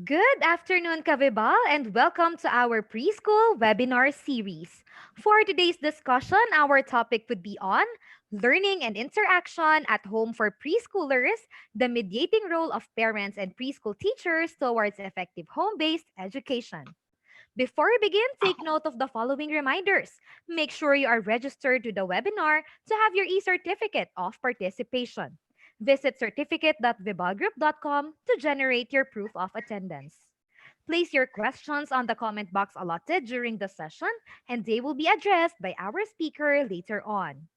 Good afternoon, Kavibal, and welcome to our preschool webinar series. For today's discussion, our topic would be on learning and interaction at home for preschoolers, the mediating role of parents and preschool teachers towards effective home based education. Before we begin, take note of the following reminders. Make sure you are registered to the webinar to have your e-certificate of participation. Visit certificate.vibalgroup.com to generate your proof of attendance. Place your questions on the comment box allotted during the session, and they will be addressed by our speaker later on.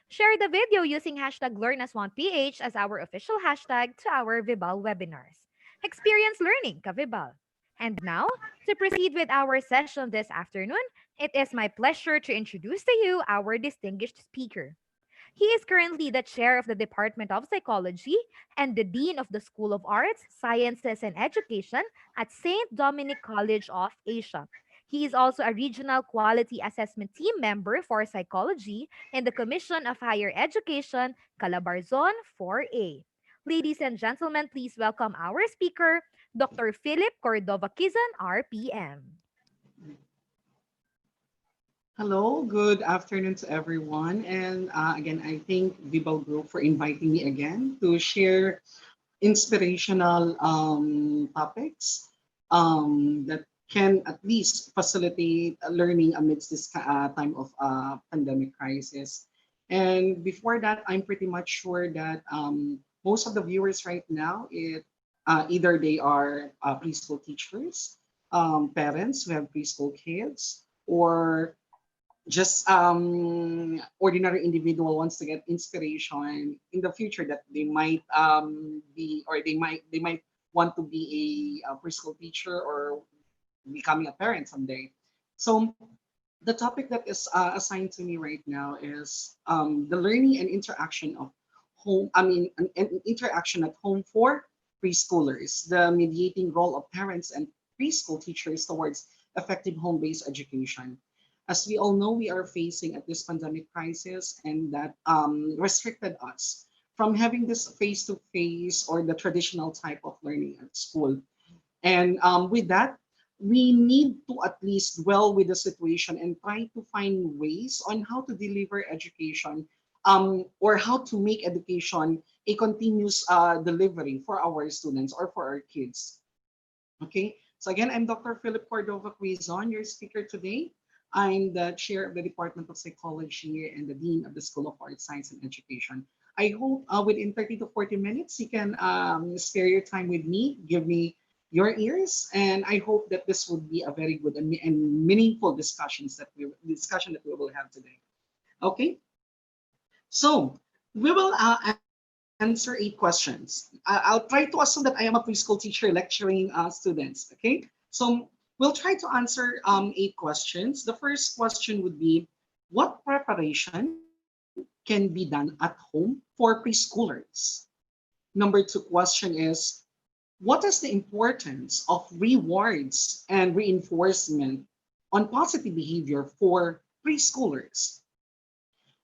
Share the video using hashtag LearnAs1PH as our official hashtag to our Vibal webinars. Experience learning, Kavibal. And now, to proceed with our session this afternoon, it is my pleasure to introduce to you our distinguished speaker. He is currently the chair of the Department of Psychology and the dean of the School of Arts, Sciences, and Education at St. Dominic College of Asia. He is also a regional quality assessment team member for psychology in the Commission of Higher Education, Calabarzon 4A. Ladies and gentlemen, please welcome our speaker, Dr. Philip Cordova Kizan, RPM. Hello, good afternoon to everyone. And again, I thank Vibal Group for inviting me again to share inspirational topics that can at least facilitate learning amidst this time of pandemic crisis. And before that, I'm pretty much sure that most of the viewers right now, either they are preschool teachers, parents who have preschool kids, or just ordinary individual wants to get inspiration in the future that they might be or they might want to be a preschool teacher or becoming a parent someday. So the topic that is assigned to me right now is the learning and interaction of home. I mean, an interaction at home for preschoolers, the mediating role of parents and preschool teachers towards effective home-based education. As we all know, we are facing at this pandemic crisis, and that restricted us from having this face-to-face or the traditional type of learning at school. And with that, we need to at least dwell with the situation and try to find ways on how to deliver education, or how to make education a continuous delivery for our students or for our kids. Okay, so again, I'm Dr. Philip Cordova Quizon, your speaker today. I'm the chair of the Department of Psychology and the dean of the School of Arts, Science, and Education. I hope within 30 to 40 minutes, you can spare your time with me, give me your ears, and I hope that this would be a very good and meaningful discussion that we will have today. Okay, so we will answer 8 questions. I'll try to assume that I am a preschool teacher lecturing students. Okay, so we'll try to answer 8 questions. The first question would be, what preparation can be done at home for preschoolers? Number 2 question is, what is the importance of rewards and reinforcement on positive behavior for preschoolers?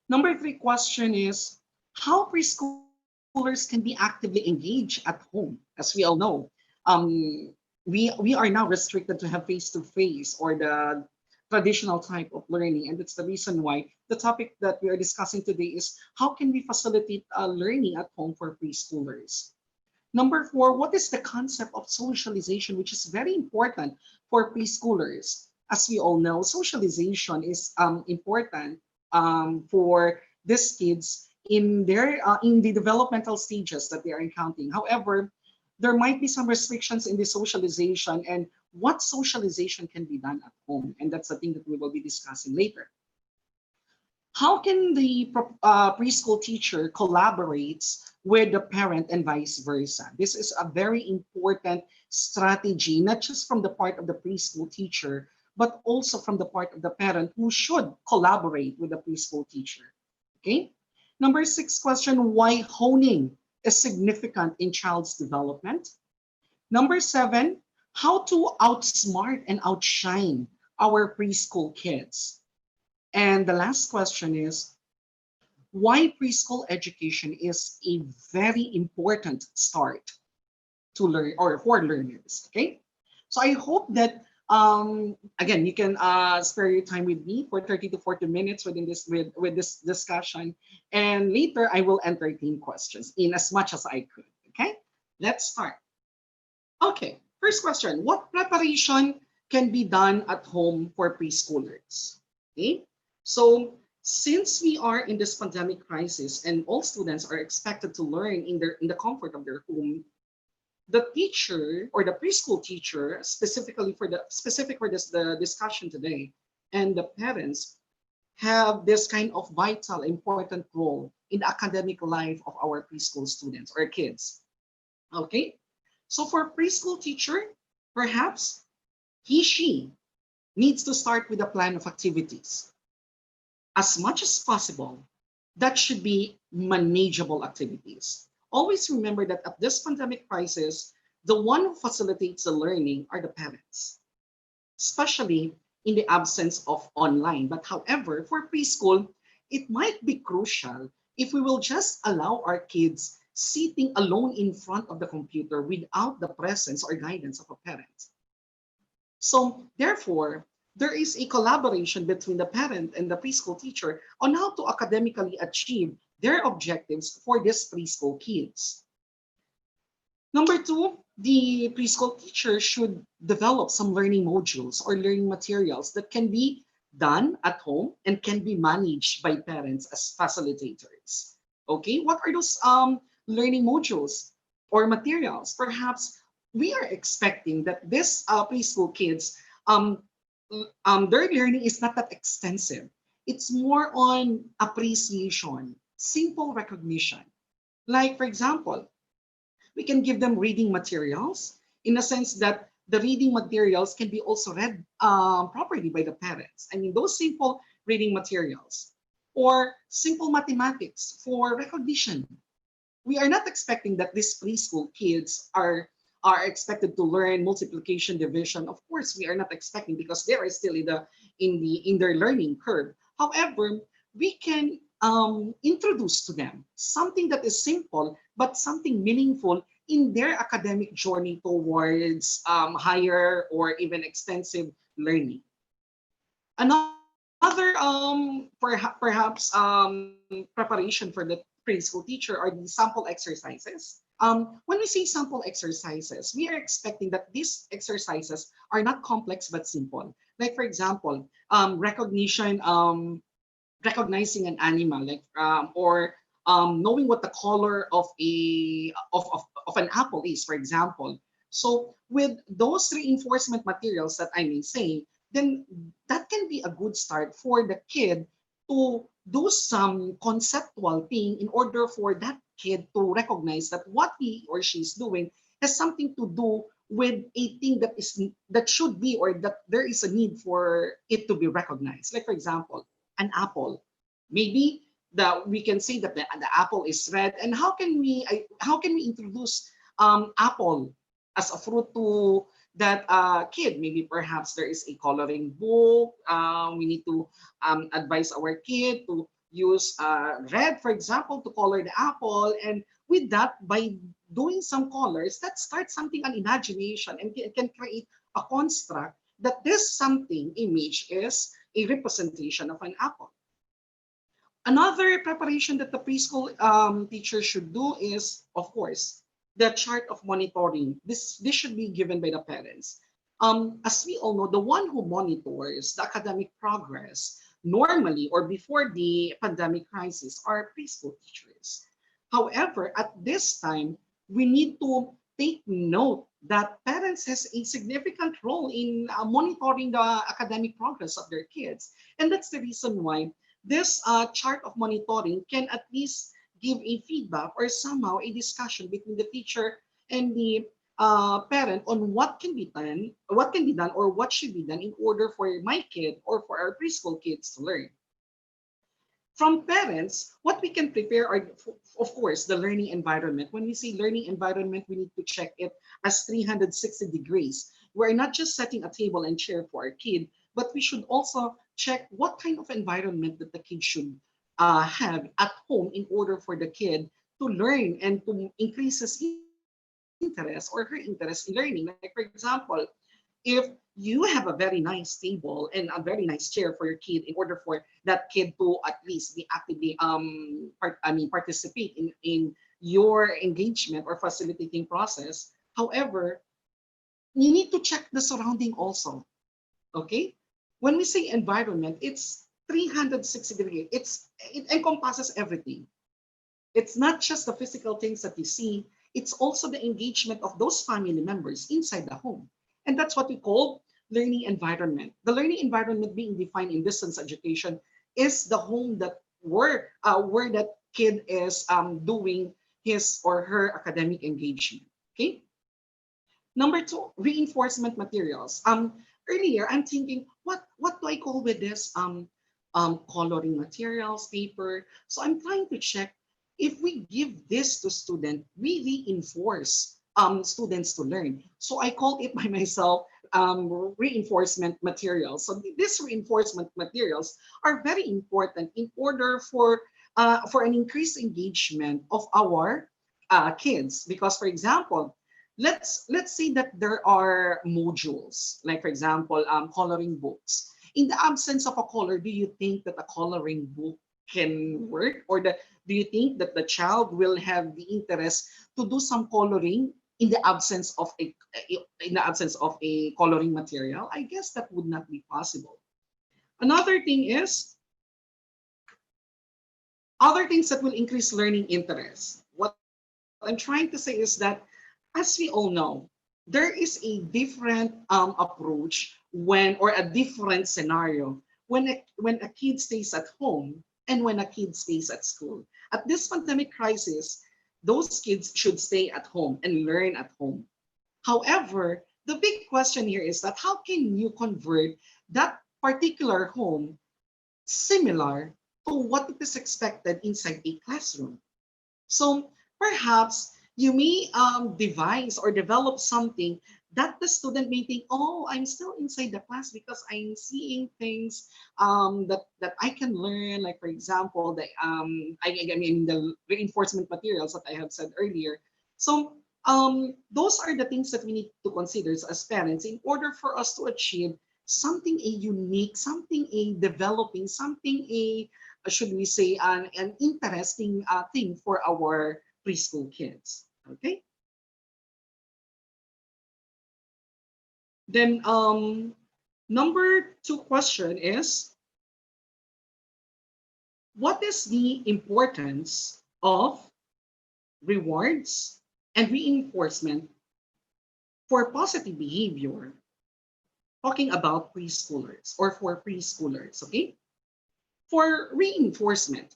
Number 3 question is, how preschoolers can be actively engaged at home. As we all know, we are now restricted to have face-to-face or the traditional type of learning. And that's the reason why the topic that we are discussing today is, how can we facilitate learning at home for preschoolers? Number 4, what is the concept of socialization, which is very important for preschoolers? As we all know, socialization is important for these kids in the developmental stages that they are encountering. However, there might be some restrictions in the socialization and what socialization can be done at home, and that's the thing that we will be discussing later. How can the preschool teacher collaborates with the parent and vice versa? This is a very important strategy, not just from the part of the preschool teacher, but also from the part of the parent who should collaborate with the preschool teacher. Okay. Number 6 question, why honing is significant in child's development. Number 7, how to outsmart and outshine our preschool kids. And the last question is, why preschool education is a very important start to learn or for learners. Okay. So I hope that again you can spare your time with me for 30 to 40 minutes within this with this discussion, and later I will entertain questions in as much as I could. Okay, let's start. Okay, first question: what preparation can be done at home for preschoolers? Okay, so since we are in this pandemic crisis and all students are expected to learn in the comfort of their home, the teacher or the preschool teacher, specifically for the specific for this the discussion today, and the parents have this kind of vital important role in the academic life of our preschool students or kids. Okay, so for preschool teacher, perhaps she needs to start with a plan of activities as much as possible. That should be manageable activities. Always remember that at this pandemic crisis, the one who facilitates the learning are the parents, especially in the absence of online. But however, for preschool, it might be crucial if we will just allow our kids sitting alone in front of the computer without the presence or guidance of a parent. So therefore, there is a collaboration between the parent and the preschool teacher on how to academically achieve their objectives for these preschool kids. Number two, the preschool teacher should develop some learning modules or learning materials that can be done at home and can be managed by parents as facilitators. Okay, what are those learning modules or materials? Perhaps we are expecting that this preschool kids, their learning is not that extensive. It's more on appreciation, simple recognition. Like, for example, we can give them reading materials in the sense that the reading materials can be also read properly by the parents. I mean, those simple reading materials or simple mathematics for recognition. We are not expecting that these preschool kids are expected to learn multiplication, division. Of course, we are not expecting because they are still in their learning curve. However, we can introduce to them something that is simple but something meaningful in their academic journey towards higher or even extensive learning. Another perhaps preparation for the preschool teacher are the sample exercises. When we say sample exercises, we are expecting that these exercises are not complex but simple. Like for example, recognizing an animal, like or knowing what the color of of an apple is, for example. So with those reinforcement materials that I may say, then that can be a good start for the kid to do some conceptual thing in order for that kid to recognize that what he or she is doing has something to do with a thing that should be or that there is a need for it to be recognized. Like for example, an apple. Maybe that we can say that the apple is red, and how can we introduce apple as a fruit to that kid? Maybe perhaps there is a coloring book. We need to advise our kid to use red, for example, to color the apple, and with that, by doing some colors, that starts something an imagination and can create a construct that this something image is a representation of an apple. Another preparation that the preschool teacher should do is, of course, the chart of monitoring. This should be given by the parents. As we all know, the one who monitors the academic progress normally or before the pandemic crisis are preschool teachers. However, at this time, we need to take note that parents has a significant role in monitoring the academic progress of their kids. And that's the reason why this chart of monitoring can at least give a feedback or somehow a discussion between the teacher and the parent on what can be done or what should be done in order for my kid or for our preschool kids to learn. From parents, what we can prepare are, of course, the learning environment. When we say learning environment, we need to check it as 360 degrees. We're not just setting a table and chair for our kid, but we should also check what kind of environment that the kid should have at home in order for the kid to learn and to increase his interest or her interest in learning. Like, for example, if you have a very nice table and a very nice chair for your kid in order for that kid to at least be actively participate in your engagement or facilitating process. However, you need to check the surrounding also. Okay, when we say environment, it's 360 degrees. It encompasses everything. It's not just the physical things that you see, it's also the engagement of those family members inside the home. And that's what we call learning environment. The learning environment being defined in distance education is the home where that kid is doing his or her academic engagement. Okay. Number two, reinforcement materials. Earlier I'm thinking, what do I call with this? Coloring materials, paper. So I'm trying to check if we give this to student, we reinforce students to learn. So I call it by myself reinforcement materials. So these reinforcement materials are very important in order for an increased engagement of our kids. Because, for example, let's say that there are modules, like for example, coloring books. In the absence of a color, do you think that a coloring book can work, or do you think that the child will have the interest to do some coloring in the absence of a coloring material? I guess that would not be possible. Another thing is other things that will increase learning interest. What I'm trying to say is that, as we all know, there is a different approach when, or a different scenario when a kid stays at home and when a kid stays at school. At this pandemic crisis, those kids should stay at home and learn at home. However, the big question here is that how can you convert that particular home similar to what is expected inside a classroom? So perhaps you may devise or develop something that the student may think, oh, I'm still inside the class because I'm seeing things that I can learn. Like, for example, I mean, the reinforcement materials that I have said earlier. So those are the things that we need to consider as parents in order for us to achieve something a unique, something a developing, something a should we say an interesting thing for our preschool kids. Okay. Then number two question is, what is the importance of rewards and reinforcement for positive behavior, talking about preschoolers or for preschoolers? Okay. For reinforcement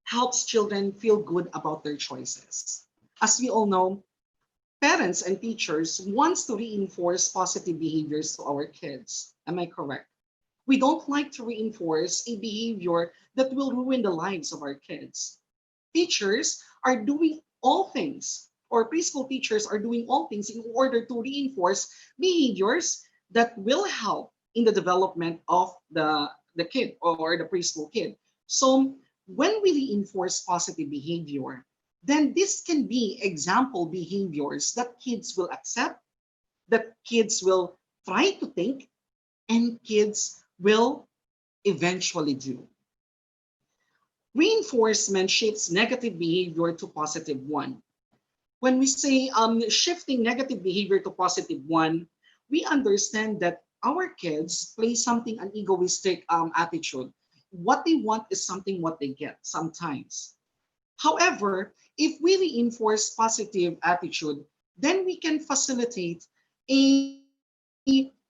helps children feel good about their choices. As we all know, parents and teachers wants to reinforce positive behaviors to our kids. Am I correct? We don't like to reinforce a behavior that will ruin the lives of our kids. Teachers are doing all things, or preschool teachers are doing all things in order to reinforce behaviors that will help in the development of the kid or the preschool kid. So when we reinforce positive behavior, then this can be example behaviors that kids will accept, that kids will try to think, and kids will eventually do. Reinforcement shifts negative behavior to positive one. When we say shifting negative behavior to positive one, we understand that our kids play something an egoistic attitude. What they want is something what they get sometimes. However, if we reinforce positive attitude, then we can facilitate a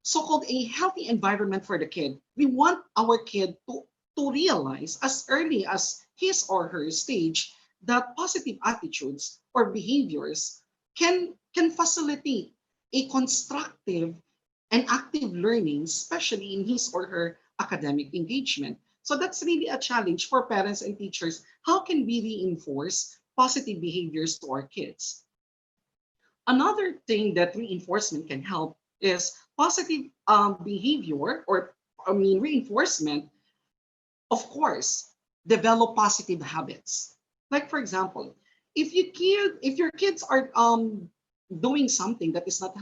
so-called a healthy environment for the kid. We want our kid to realize as early as his or her stage that positive attitudes or behaviors can facilitate a constructive and active learning, especially in his or her academic engagement. So that's really a challenge for parents and teachers. How can we reinforce positive behaviors to our kids? Another thing that reinforcement can help is positive behavior, or I mean reinforcement, of course, develop positive habits. Like, for example, if your kids are doing something that is not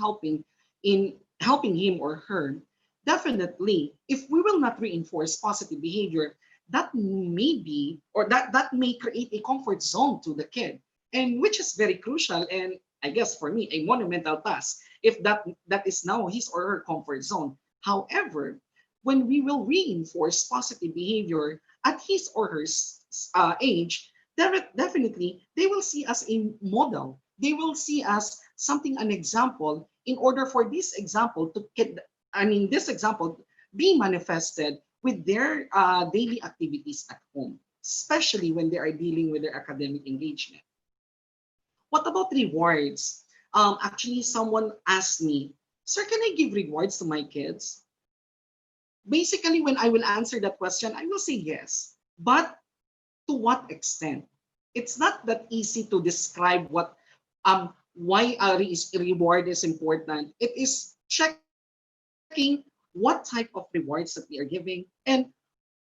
in helping him or her, definitely, if we will not reinforce positive behavior, that may be, or that may create a comfort zone to the kid, and which is very crucial, and I guess for me a monumental task if that is now his or her comfort zone. However, when we will reinforce positive behavior at his or her age, definitely they will see us a model. They will see us something, an example, in order for this example to get, I mean, this example be manifested with their daily activities at home, especially when they are dealing with their academic engagement. What about rewards? Actually, someone asked me, "Sir, can I give rewards to my kids?" Basically, when I will answer that question, I will say yes. But to what extent? It's not that easy to describe why a reward is important. It is checking what type of rewards that we are giving, and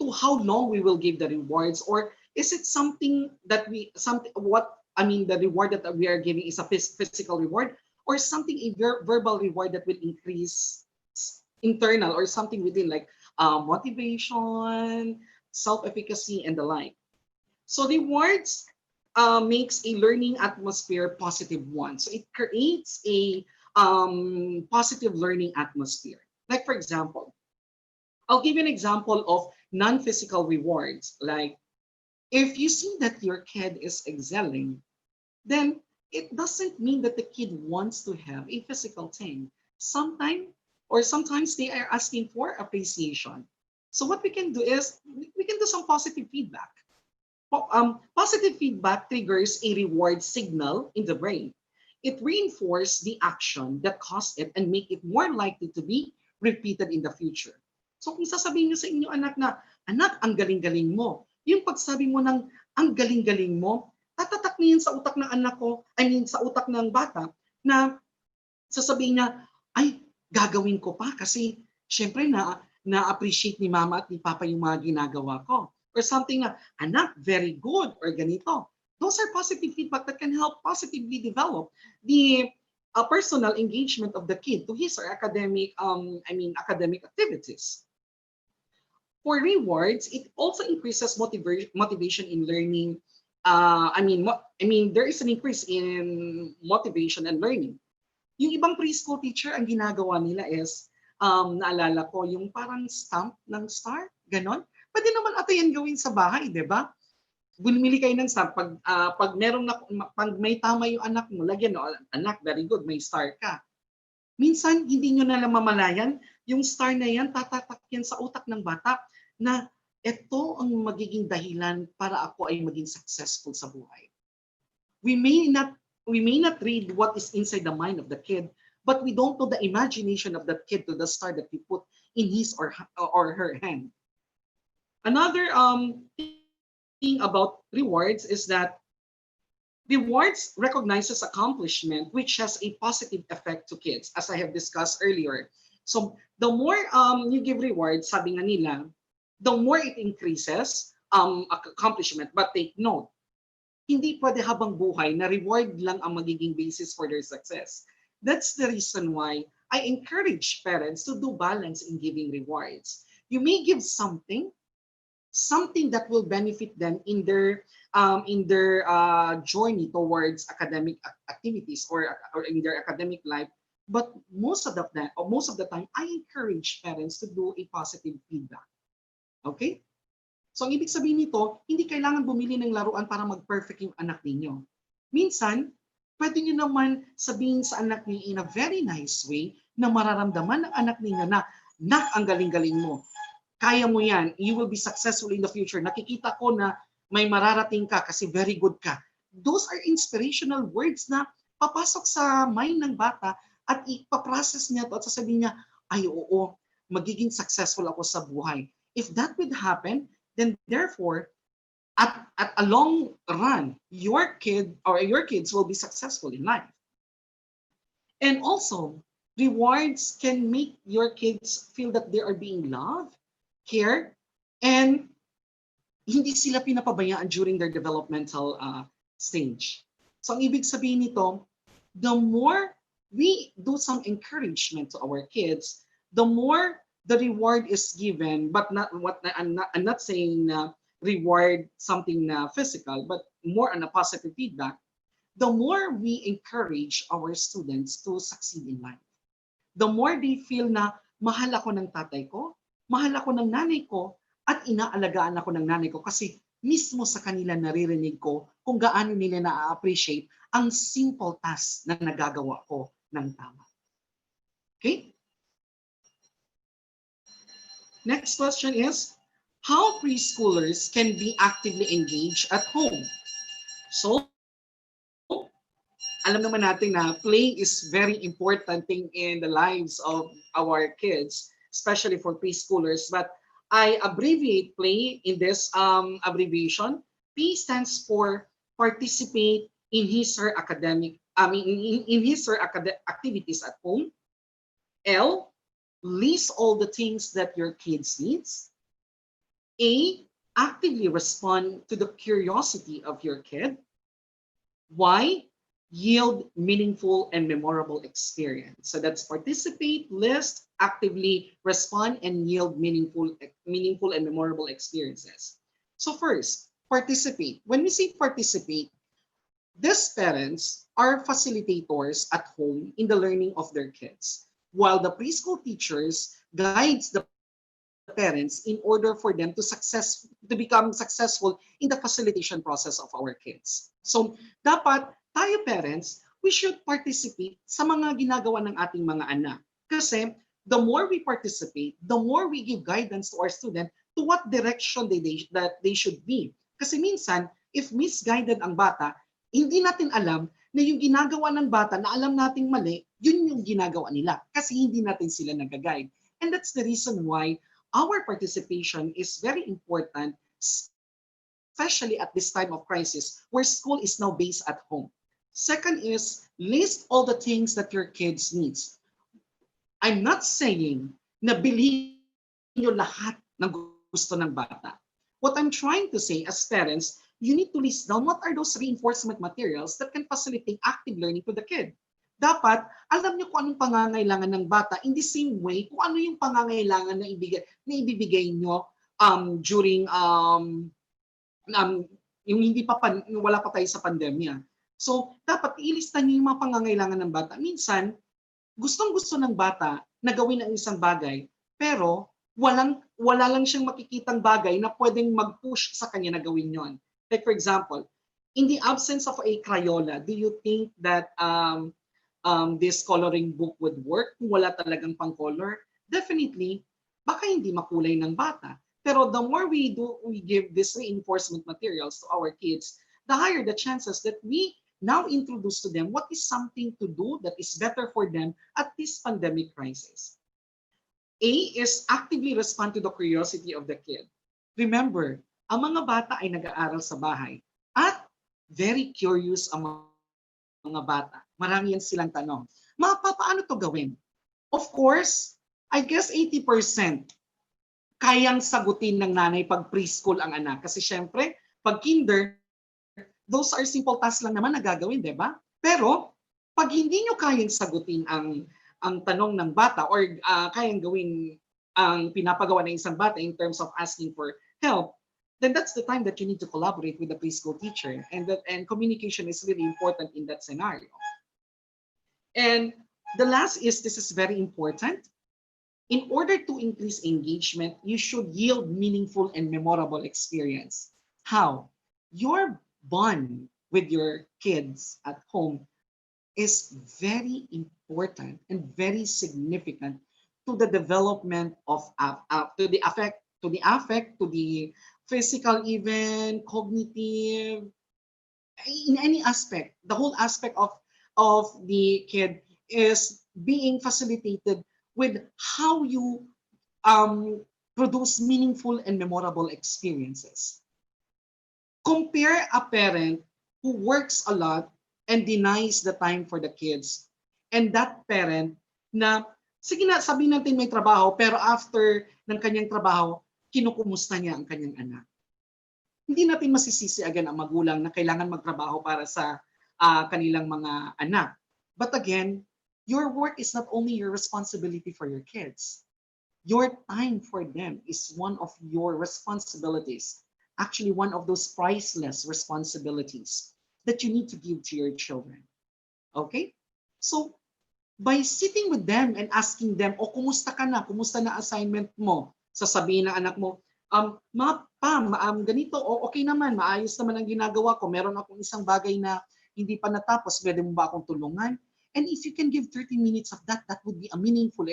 to how long we will give the rewards, or is it something that we something what I mean the reward that we are giving is a physical reward, or something a verbal reward that will increase internal, or something within, like motivation, self-efficacy, and the like. So rewards makes a learning atmosphere positive one. So it creates a positive learning atmosphere. Like for example, I'll give you an example of non-physical rewards. Like if you see that your kid is excelling, then it doesn't mean that the kid wants to have a physical thing. Sometimes they are asking for appreciation. So what we can do is we can do some positive feedback. Positive feedback triggers a reward signal in the brain. It reinforces the action that caused it and make it more likely to be repeated in the future. So kung sasabihin niyo sa inyong anak na, "Anak, ang galing-galing mo." Yung pagsabi mo ng, "Ang galing-galing mo," tatatak niyan sa utak ng anak ko, I mean sa utak ng bata, na sasabihin niya, "Ay, gagawin ko pa kasi syempre na-appreciate ni mama at ni papa yung mga ginagawa ko." Or something na, "Anak, very good," or ganito. Those are positive feedback that can help positively develop the personal engagement of the kid to his or academic activities. For rewards, it also increases motivation in learning. There is an increase in motivation and learning. Yung ibang preschool teacher, ang ginagawa nila is, naalala ko, yung parang stamp ng star, ganon. Pwede naman ata yan gawin sa bahay, di ba? Bumili kayo ng stamp, pag may tama yung anak mo, lagyan, no, "Anak, very good, may star ka." Minsan, hindi nyo na lang mamalayan, yung star na yan, tatatak yan sa utak ng bata na ito ang magiging dahilan para ako ay maging successful sa buhay. We may not we may not read what is inside the mind of the kid, but we don't know the imagination of that kid to the star that we put in his or her hand. Another thing about rewards is that rewards recognizes accomplishment, which has a positive effect to kids, as I have discussed earlier. So the more you give rewards, sabi nga nila, the more it increases accomplishment. But take note, hindi pwede habang buhay na reward lang ang magiging basis for their success. That's the reason why I encourage parents to do balance in giving rewards. You may give something that will benefit them in their journey towards academic activities, or in their academic life. But most of the time, I encourage parents to do a positive feedback. Okay? So ang ibig sabihin nito, hindi kailangan bumili ng laruan para mag-perfect yung anak ninyo. Minsan, pwede nyo naman sabihin sa anak niyo in a very nice way na mararamdaman ng anak ninyo na, "Nak, ang galing-galing mo. Kaya mo yan. You will be successful in the future. Nakikita ko na may mararating ka kasi very good ka." Those are inspirational words na papasok sa mind ng bata at ipaprocess niya to at sasabihin niya, "Ay, oo, magiging successful ako sa buhay." If that would happen, then therefore, at a long run, your kids will be successful in life. And also, rewards can make your kids feel that they are being loved, cared, and hindi sila pinapabayaan during their developmental stage. So ang ibig sabihin nito, the more we do some encouragement to our kids, the more the reward is given, but not what I'm not saying reward something physical, but more on a positive feedback, the more we encourage our students to succeed in life, the more they feel na mahal ako ng tatay ko, mahal ako ng nanay ko, at inaalagaan ako ng nanay ko kasi mismo sa kanila naririnig ko kung gaano nila na-appreciate ang simple task na nagagawa ko ng tama. Okay? Next question is, how preschoolers can be actively engaged at home? So, alam naman natin na playing is very important thing in the lives of our kids, especially for preschoolers. But I abbreviate play in this abbreviation. P stands for participate in his or academic, in his or activities at home. L, list all the things that your kids needs. A, actively respond to the curiosity of your kid. Y, yield meaningful and memorable experience. So that's participate, list, actively respond, and yield meaningful and memorable experiences. So first, participate. When we say participate, these parents are facilitators at home in the learning of their kids, while the preschool teachers guides the parents in order for them to become successful in the facilitation process of our kids. So, dapat tayo parents, we should participate sa mga ginagawa ng ating mga anak. Kasi the more we participate, the more we give guidance to our student to what direction that they should be. Kasi minsan, if misguided ang bata, hindi natin alam na yung ginagawa ng bata na alam nating mali, yun yung ginagawa nila kasi hindi natin sila nag-guide. And that's the reason why our participation is very important, especially at this time of crisis where school is now based at home. Second is list all the things that your kids needs. I'm not saying na bilhin nyo lahat ng gusto ng bata. What I'm trying to say as parents, you need to list down what are those reinforcement materials that can facilitate active learning to the kid. Dapat, alam nyo kung anong pangangailangan ng bata in the same way kung ano yung pangangailangan na ibibigay nyo during yung wala pa tayo sa pandemya. So, dapat ilista niyo yung mga pangangailangan ng bata. Minsan, gustong-gusto ng bata na gawin ang isang bagay, pero wala lang siyang makikitang bagay na pwedeng mag-push sa kanya na gawin yon. Like for example, in the absence of a Crayola, do you think that this coloring book would work kung wala talagang pang-color? Definitely, baka hindi makulay ng bata. Pero the more we give this reinforcement materials to our kids, the higher the chances that we now introduce to them what is something to do that is better for them at this pandemic crisis. A is actively respond to the curiosity of the kid. Remember, ang mga bata ay nag-aaral sa bahay at very curious ang mga bata. Marami yan silang tanong. Paano to gawin? Of course, I guess 80% kayang sagutin ng nanay pag preschool ang anak. Kasi syempre, pag kinder, those are simple tasks lang naman na gagawin, di ba? Pero, pag hindi nyo kayang sagutin ang tanong ng bata or kayang gawin ang pinapagawa ng isang bata in terms of asking for help, then that's the time that you need to collaborate with the preschool teacher. And communication is really important in that scenario. And the last is, this is very important. In order to increase engagement, you should yield meaningful and memorable experience. How? Your bond with your kids at home is very important and very significant to the development of to the physical, even cognitive, in any aspect. The whole aspect of the kid is being facilitated with how you produce meaningful and memorable experiences. Compare a parent who works a lot and denies the time for the kids and that parent na, sige na, sabihin natin may trabaho, pero after ng kanyang trabaho, kinukumusta niya ang kanyang anak. Hindi natin masisisi agad ang magulang na kailangan magtrabaho para sa kanilang mga anak. But again, Your work is not only your responsibility for your kids. Your time for them is one of your responsibilities. Actually, one of those priceless responsibilities that you need to give to your children. Okay? So, by sitting with them and asking them, o kumusta ka na? Kumusta na assignment mo? Sasabihin ng anak mo, ma, pa, ganito, o okay naman, maayos naman ang ginagawa ko. Meron akong isang bagay na hindi pa natapos, pwede mo ba akong tulungan? And if you can give 30 minutes of that, that would be a meaningful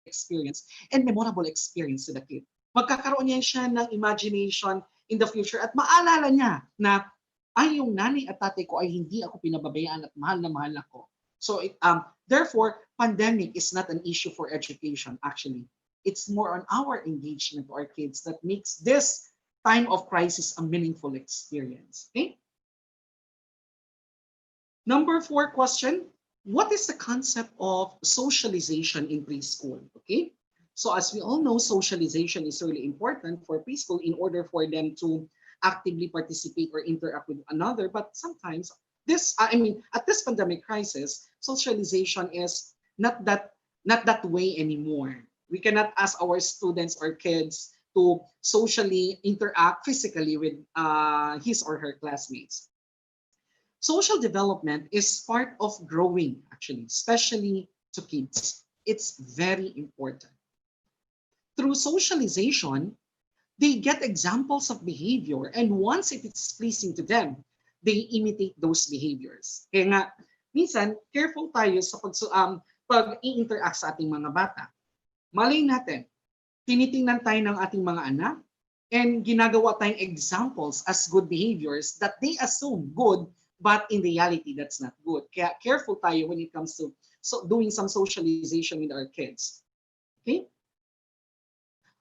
experience and memorable experience to the kid. Magkakaroon niya siya ng imagination in the future at maalala niya na ay yung nanay at tatay ko ay hindi ako pinababayaan at mahal na mahal ako. So therefore, pandemic is not an issue for education actually. It's more on our engagement to our kids that makes this time of crisis a meaningful experience. Okay? Number 4 question, what is the concept of socialization in preschool? Okay, so as we all know, socialization is really important for preschool in order for them to actively participate or interact with another. But sometimes at this pandemic crisis, socialization is not that way anymore. We cannot ask our students or kids to socially interact physically with his or her classmates. Social development is part of growing, actually, especially to kids. It's very important. Through socialization, they get examples of behavior, and once it is pleasing to them, they imitate those behaviors. Kaya nga, minsan, careful tayo sa pag-i-interact sa ating mga bata. Malay natin, tinitingnan tayo ng ating mga anak, and ginagawa tayong examples as good behaviors that they assume good, but in reality, that's not good. Kaya careful tayo when it comes to doing some socialization with our kids. Okay?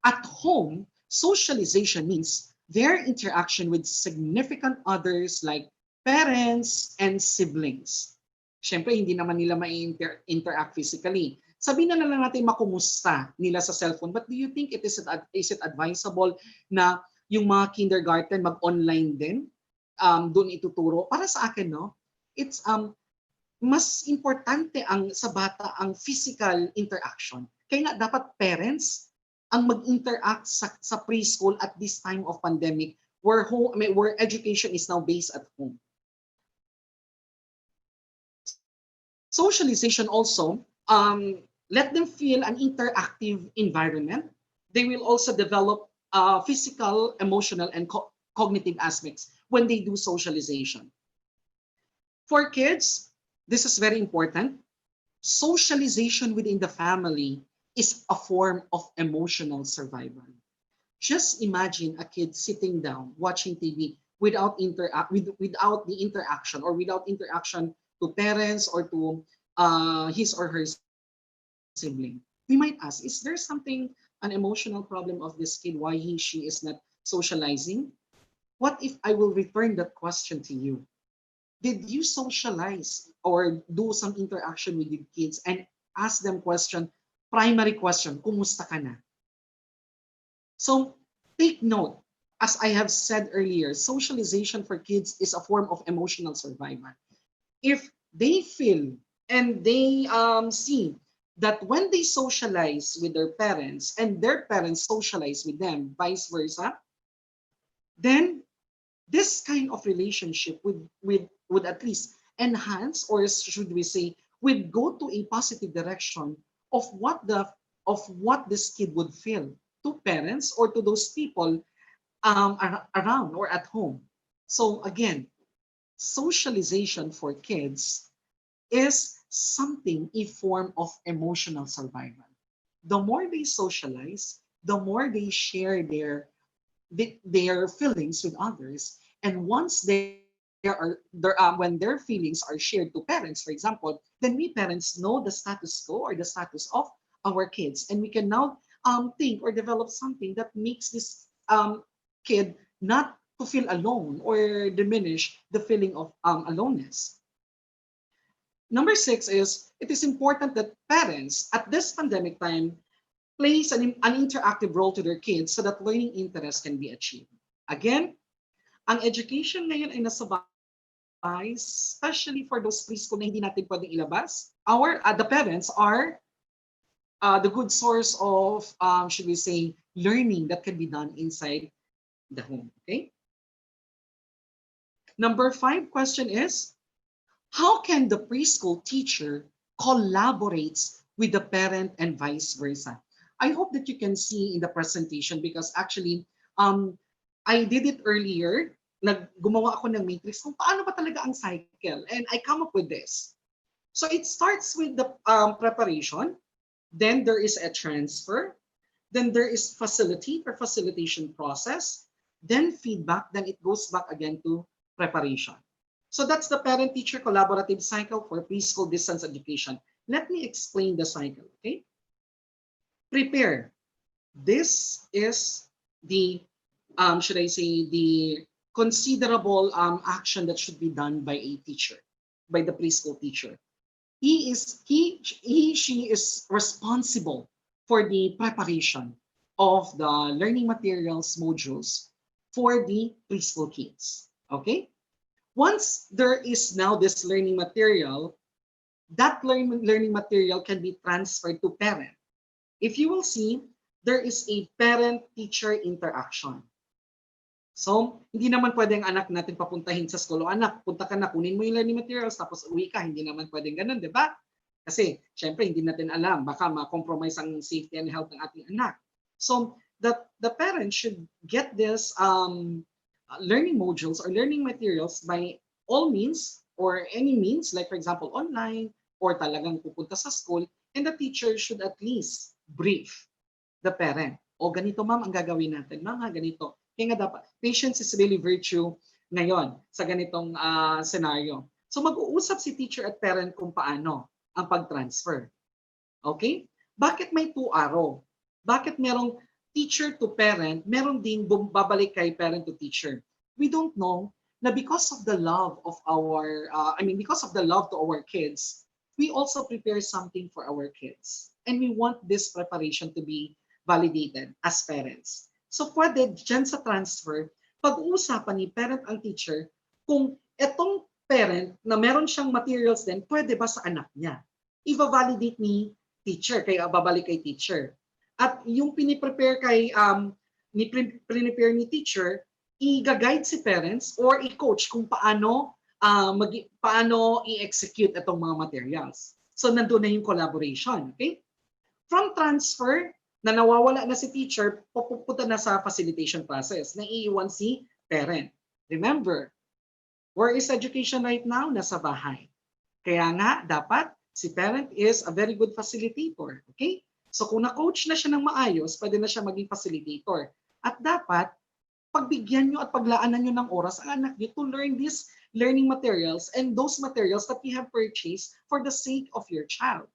At home, socialization means their interaction with significant others like parents and siblings. Siyempre, hindi naman nila ma-interact physically. Sabihin na lang natin makumusta nila sa cellphone. But do you think is it advisable na yung mga kindergarten mag-online din? Doon ituturo? Para sa akin, no? It's mas importante sa bata ang physical interaction. Kaya nga dapat parents ang mag-interact sa preschool at this time of pandemic where education is now based at home. Socialization also, let them feel an interactive environment. They will also develop physical, emotional, and cognitive aspects when they do socialization. For kids, this is very important. Socialization within the family is a form of emotional survival. Just imagine a kid sitting down watching TV without the interaction or without interaction to parents or to his or her sibling. We might ask, is there something, an emotional problem of this kid, why she is not socializing? What if I will return that question to you? Did you socialize or do some interaction with your kids and ask them primary question, kumusta ka na? So take note, as I have said earlier, socialization for kids is a form of emotional survival. If they feel and they see that when they socialize with their parents and their parents socialize with them, vice versa, then this kind of relationship would at least enhance, or should we say, would go to a positive direction of what this kid would feel to parents or to those people around or at home. So again, socialization for kids is something, a form of emotional survival. The more they socialize, the more they share their feelings with others. And once when their feelings are shared to parents, for example, then we parents know the status quo or the status of our kids, and we can now think or develop something that makes this kid not to feel alone or diminish the feeling of aloneness. Number 6 is, it is important that parents at this pandemic time plays an interactive role to their kids so that learning interest can be achieved. Again, ang education ngayon ay nasa bahay, especially for those preschool na hindi natin pwedeng ilabas. the parents are the good source of, should we say, learning that can be done inside the home. Okay. Number 5 question is, how can the preschool teacher collaborates with the parent and vice versa? I hope that you can see in the presentation because actually, um, I did it earlier. Gumawa ako ng matrix kung paano ba talaga ang cycle. And I come up with this. So it starts with the preparation. Then there is a transfer. Then there is facility or facilitation process. Then feedback. Then it goes back again to preparation. So that's the parent-teacher collaborative cycle for preschool distance education. Let me explain the cycle, okay? Prepare. This is the, should I say, the considerable action that should be done by a teacher, by the preschool teacher. She is responsible for the preparation of the learning materials modules for the preschool kids, okay? Once there is now this learning material, that learning material can be transferred to parent. If you will see, there is a parent-teacher interaction. So, hindi naman pwedeng anak natin papuntahin sa school, o anak, punta ka na, kunin mo yung learning materials, tapos uwi ka. Hindi naman pwedeng ganun, di ba? Kasi, syempre, hindi natin alam, baka ma-compromise ang safety and health ng ating anak. So, the parent should get this learning modules or learning materials by all means or any means, like for example, online or talagang pupunta sa school, and the teacher should at least brief the parent. O ganito ma'am ang gagawin natin. Ma'am ha, ganito. Kaya nga dapat, patience is really virtue ngayon sa ganitong scenario. So mag-uusap si teacher at parent kung paano ang pag-transfer. Okay? Bakit may 2 arrow? Bakit merong teacher to parent, meron din babalik kay parent to teacher? We don't know na because of the love of our, because of the love to our kids, we also prepare something for our kids. And we want this preparation to be validated as parents. So pwede dyan sa transfer, pag-uusapan ni parent ang teacher kung etong parent na meron siyang materials din, pwede ba sa anak niya? I-validate ni teacher, kaya babalik kay teacher. At yung piniprepare kay, prepare ni teacher, i-guide si parents or i-coach kung paano paano i-execute itong mga materials. So nandun na yung collaboration, okay? From transfer, na nawawala na si teacher, pupunta na sa facilitation process, na iiwan si parent. Remember, where is education right now? Nasa bahay. Kaya nga, dapat si parent is a very good facilitator. Okay? So kung na-coach na siya ng maayos, pwede na siya maging facilitator. At dapat, pagbigyan nyo at paglaanan nyo ng oras ang anak nyo to learn these learning materials and those materials that you have purchased for the sake of your child.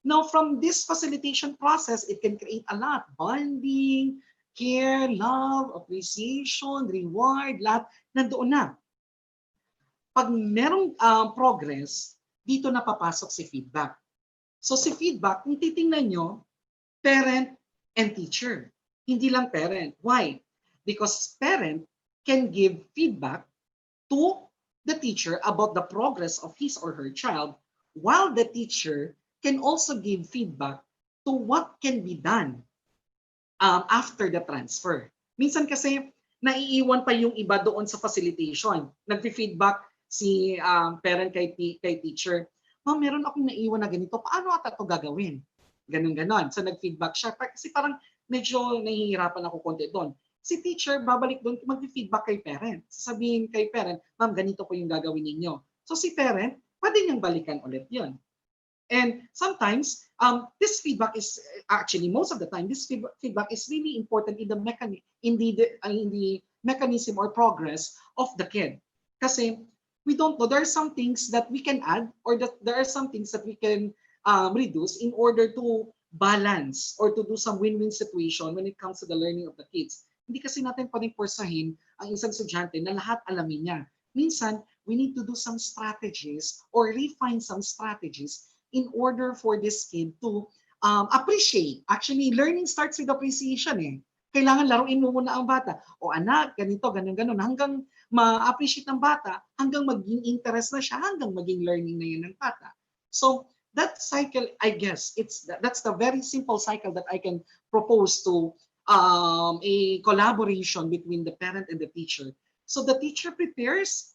Now, from this facilitation process, it can create a lot. Bonding, care, love, appreciation, reward, lahat nandoon na. Pag merong progress, dito na papasok si feedback. So si feedback, kung titingnan nyo, parent and teacher. Hindi lang parent. Why? Because parent can give feedback to the teacher about the progress of his or her child, while the teacher can also give feedback to what can be done after the transfer. Minsan kasi naiiwan pa yung iba doon sa facilitation. Nagfi-feedback si parent kay teacher. Ma'am, meron akong naiwan na ganito. Paano ata ito gagawin? Ganon-ganon. So nag-feedback siya. Kasi parang medyo nahihirapan ako konti doon. Si teacher, babalik doon, mag-feedback kay parent. Sasabihin kay parent, ma'am, ganito po yung gagawin ninyo. So si parent, pwede niyang balikan ulit yun. And sometimes, this feedback is actually most of the time, this feedback is really important in the mechanism or progress of the kid. Kasi we don't know, there are some things that we can add or that there are some things that we can reduce in order to balance or to do some win-win situation when it comes to the learning of the kids. Hindi kasi natin pwedeng porsahin ang isang estudyante na lahat alamin niya. Minsan, we need to do some strategies or refine some strategies in order for this kid to appreciate. Actually, learning starts with appreciation eh. Kailangan laruin mo muna ang bata. O anak, ganito, ganun, hanggang ma-appreciate ng bata, hanggang maging interest na siya, hanggang maging learning na yun ng bata. So, that cycle, I guess, that's the very simple cycle that I can propose to a collaboration between the parent and the teacher. So the teacher prepares,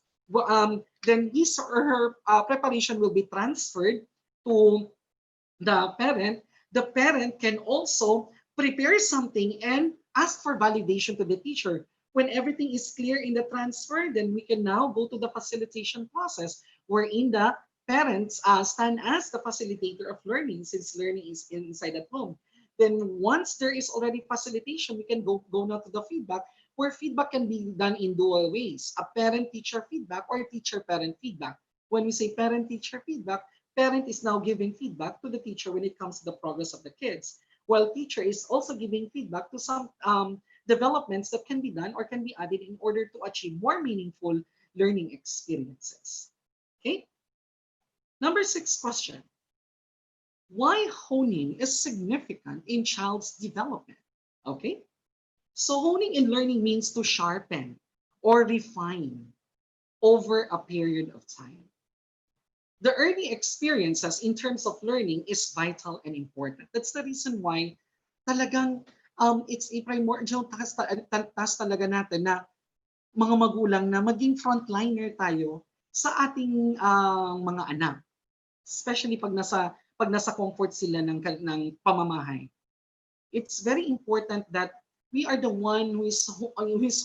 then his or her preparation will be transferred to the parent. The parent can also prepare something and ask for validation to the teacher. When everything is clear in the transfer, then we can now go to the facilitation process, wherein the parents stand as the facilitator of learning, since learning is inside at home. Then once there is already facilitation, we can go now to the feedback, where feedback can be done in dual ways: a parent-teacher feedback or teacher-parent feedback. When we say parent-teacher feedback, parent is now giving feedback to the teacher when it comes to the progress of the kids, while teacher is also giving feedback to some developments that can be done or can be added in order to achieve more meaningful learning experiences. Okay. Number 6 question: why honing is significant in child's development? Okay. So honing in learning means to sharpen or refine over a period of time. The early experiences in terms of learning is vital and important. That's the reason why talagang it's a primordial task talaga natin na mga magulang na maging frontliner tayo sa ating mga anak. Especially pag nasa comfort sila ng pamamahay. It's very important that we are the one who is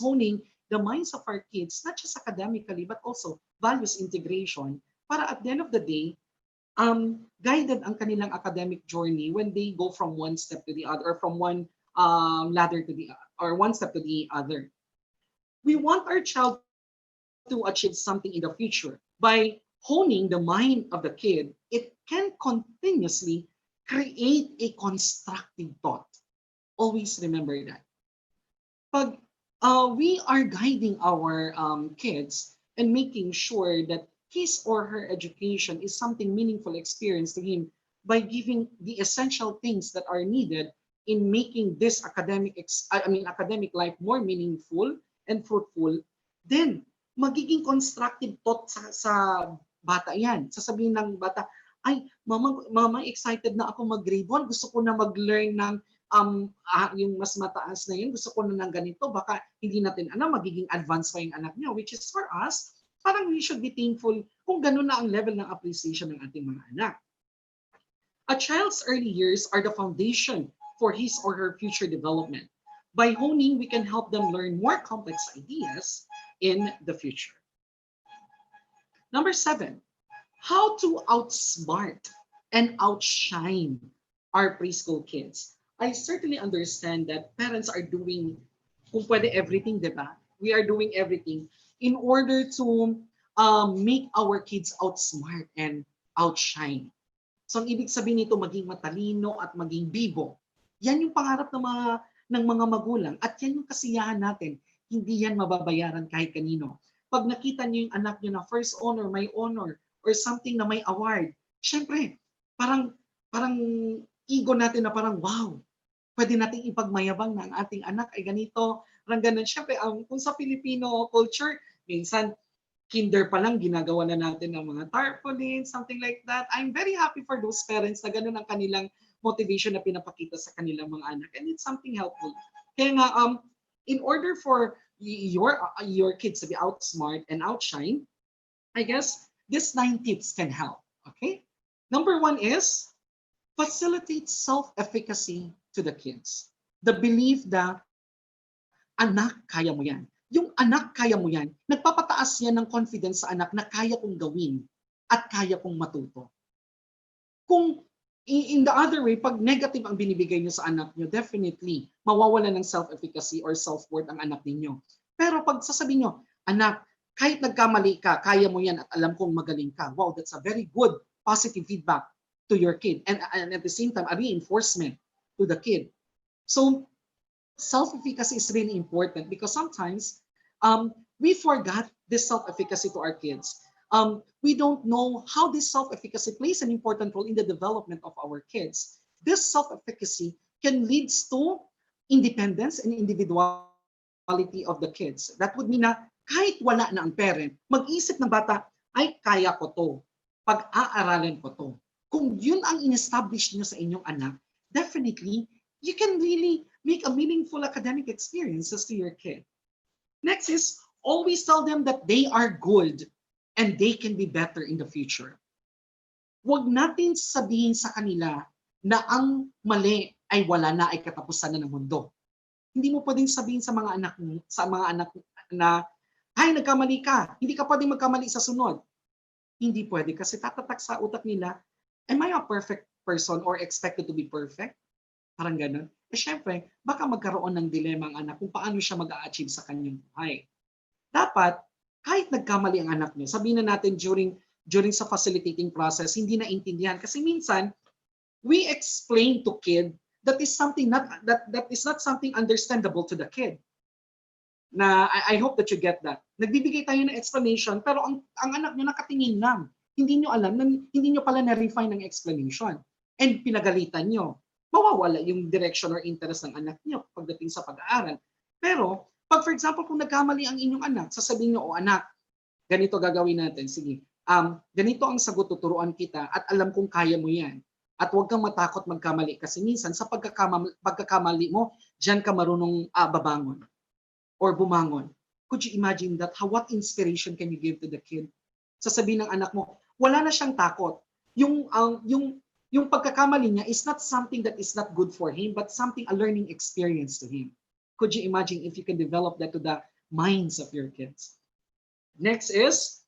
honing the minds of our kids, not just academically, but also values integration, para at the end of the day, guided ang kanilang academic journey when they go from one step to the other, or from one ladder to the or one step to the other. We want our child to achieve something in the future. By honing the mind of the kid, it can continuously create a constructive thought. Always remember that. Pag we are guiding our kids and making sure that his or her education is something meaningful experience to him, by giving the essential things that are needed in making this academic life more meaningful and fruitful, then magiging constructive thought sa bata yan. Sasabihin ng bata, ay, mama, excited na ako mag-grade 1. Gusto ko na mag-learn ng yung mas mataas na yun. Gusto ko na ng ganito. Baka hindi natin magiging advanced pa yung anak niya. Which is for us, parang we should be thankful kung ganun na ang level ng appreciation ng ating mga anak. A child's early years are the foundation for his or her future development. By honing, we can help them learn more complex ideas in the future. Number 7, how to outsmart and outshine our preschool kids. I certainly understand that parents are doing kung pwede everything, di ba? We are doing everything in order to make our kids outsmart and outshine. So ang ibig sabihin nito, maging matalino at maging bibo. Yan yung pangarap ng mga magulang, at yan yung kasiyahan natin. Hindi yan mababayaran kahit kanino. Pag nakita niyo yung anak niyo na first honor, may honor, or something na may award, syempre, parang ego natin na parang, wow, pwede nating ipagmayabang na ang ating anak ay ganito, parang ganun. Syempre, kung sa Filipino culture, minsan, kinder pa lang, ginagawa na natin ng mga tarpaulin, something like that. I'm very happy for those parents na ganun ang kanilang motivation na pinapakita sa kanilang mga anak. And it's something helpful. Kaya nga, in order for your kids to be outsmart and outshine, I guess these 9 tips can help. Okay? Number 1 is facilitate self-efficacy to the kids. The belief that anak, kaya mo yan. Yung anak, kaya mo yan, nagpapataas yan ng confidence sa anak na kaya kong gawin at kaya kong matuto. Kung in the other way, pag negative ang binibigay nyo sa anak nyo, definitely, mawawala ng self-efficacy or self-worth ang anak ninyo. Pero pag sasabihin nyo, anak, kahit nagkamali ka, kaya mo yan at alam kong magaling ka. Wow, that's a very good positive feedback to your kid. And at the same time, a reinforcement to the kid. So, self-efficacy is really important because sometimes we forgot this self-efficacy to our kids. We don't know how this self-efficacy plays an important role in the development of our kids. This self-efficacy can lead to independence and individuality of the kids. That would mean na kahit wala na ang parent, mag-isip ng bata, ay kaya ko to, pag-aaralan ko to. Kung yun ang in-establish nyo sa inyong anak, definitely, you can really make a meaningful academic experiences to your kid. Next is, always tell them that they are good and they can be better in the future. Huwag natin sabihin sa kanila na ang mali ay wala na, ay katapusan na ng mundo. Hindi mo pwedeng sabihin sa mga anak na, ay, nagkamali ka, hindi ka pwedeng magkamali sa sunod. Hindi pwede kasi tatatak sa utak nila, am I a perfect person or expected to be perfect? Parang ganun. Eh syempre, baka magkaroon ng dilema ang anak kung paano siya mag-a-achieve sa kanyang buhay. Dapat, kahit nagkamali ang anak niyo, sabihin na natin during sa facilitating process, hindi naintindihan. Kasi minsan, we explain to kid that is something not that is not something understandable to the kid. Na I hope that you get that. Nagbibigay tayo ng explanation pero ang anak niyo nakatingin lang. Hindi niyo alam na hindi niyo pala na-refine ng explanation. And pinagalitan niyo. Mawawala yung direction or interest ng anak niyo pagdating sa pag-aaral. Pero pag for example kung nagkamali ang inyong anak, sasabihin niyo, "Oh anak, ganito gagawin natin. Sige. Ganito ang sagot, tuturuan kita at alam kong kaya mo 'yan. At huwag kang matakot magkamali kasi minsan sa pagkakamali mo, diyan ka marunong babangon or bumangon." Could you imagine that? What inspiration can you give to the kid? Sasabihin ng anak mo, wala na siyang takot. Yung pagkakamali niya is not something that is not good for him, but something, a learning experience to him. Could you imagine if you can develop that to the minds of your kids? Next is,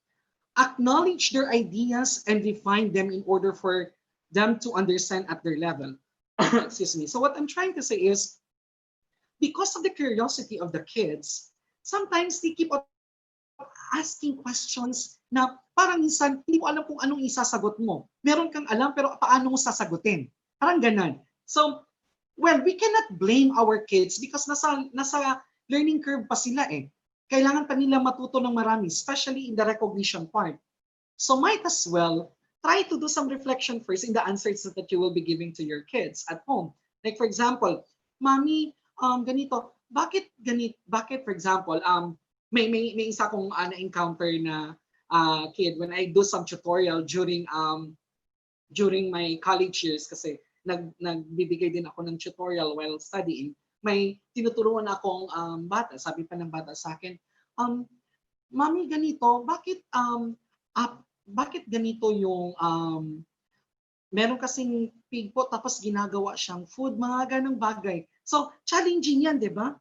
acknowledge their ideas and define them in order for them to understand at their level. Excuse me. So what I'm trying to say is, because of the curiosity of the kids, sometimes they keep on asking questions na parang minsan hindi mo alam kung anong isasagot mo. Meron kang alam pero paano mo sasagutin? Parang ganun. So, well, we cannot blame our kids because nasa learning curve pa sila eh. Kailangan pa nila matuto ng marami, especially in the recognition part. So might as well try to do some reflection first in the answers that you will be giving to your kids at home. Like for example, Mommy, ganito, bakit for example, may isa kong na-encounter na kid when I do some tutorial during my college years kasi nagbibigay din ako ng tutorial while studying. May tinuturuan akong bata, sabi pa ng bata sa akin, um, "Mommy, ganito, bakit ganito yung meron kasing pig po tapos ginagawa siyang food, mga ganong bagay." So, challenging yan, di ba?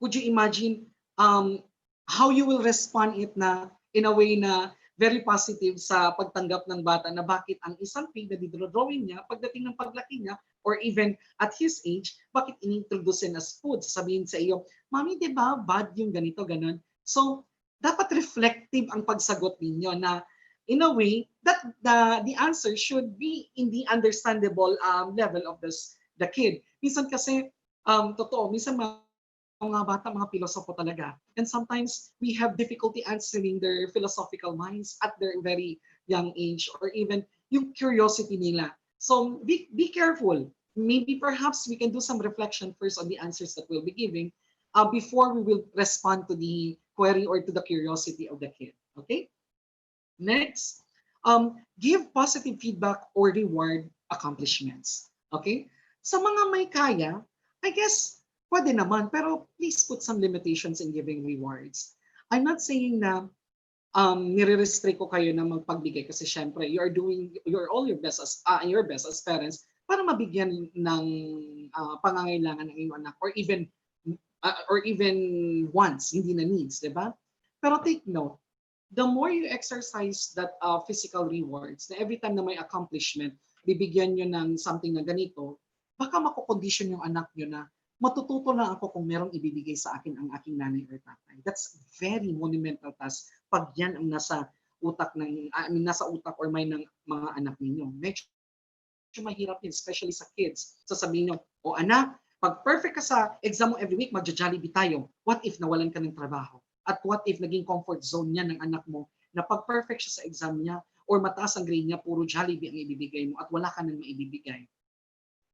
Could you imagine how you will respond it na in a way na very positive sa pagtanggap ng bata na bakit ang isang pig na drawing niya, pagdating ng paglaki niya, or even at his age, bakit inintroduce as food? Sasabihin sa iyo, "Mami, di ba, bad yung ganito, ganon." So, dapat reflective ang pagsagot ninyo na in a way that the answer should be in the understandable level of the kid. Minsan kasi, totoo, minsan mga bata, mga pilosopo talaga. And sometimes we have difficulty answering their philosophical minds at their very young age or even yung curiosity nila. So be careful. Maybe perhaps we can do some reflection first on the answers that we'll be giving before we will respond to the query or to the curiosity of the kid. Okay? Next, give positive feedback or reward accomplishments. Okay? Sa mga may kaya, I guess, pwede naman, pero please put some limitations in giving rewards. I'm not saying na nire-restrict ko kayo na magpagbigay kasi syempre you're doing your best as parents para mabigyan ng pangangailangan ng iyong anak or even wants, hindi na needs, 'di ba? Pero take note, the more you exercise that physical rewards, na every time na may accomplishment, bibigyan nyo ng something na ganito, baka mako-condition yung anak nyo na matututo lang ako kung merong ibibigay sa akin ang aking nanay or tatay. That's very monumental task pag yan ang nasa utak or may ng mga anak ninyo. Medyo mahirap yun, especially sa kids. Sasabihin nyo, "O anak, pag perfect ka sa exam mo every week, magja-Jollibee tayo. What if nawalan ka ng trabaho? At what if naging comfort zone niya ng anak mo na pag perfect siya sa exam niya or mataas ang grade niya, puro Jollibee ang ibibigay mo at wala ka nang maibibigay?"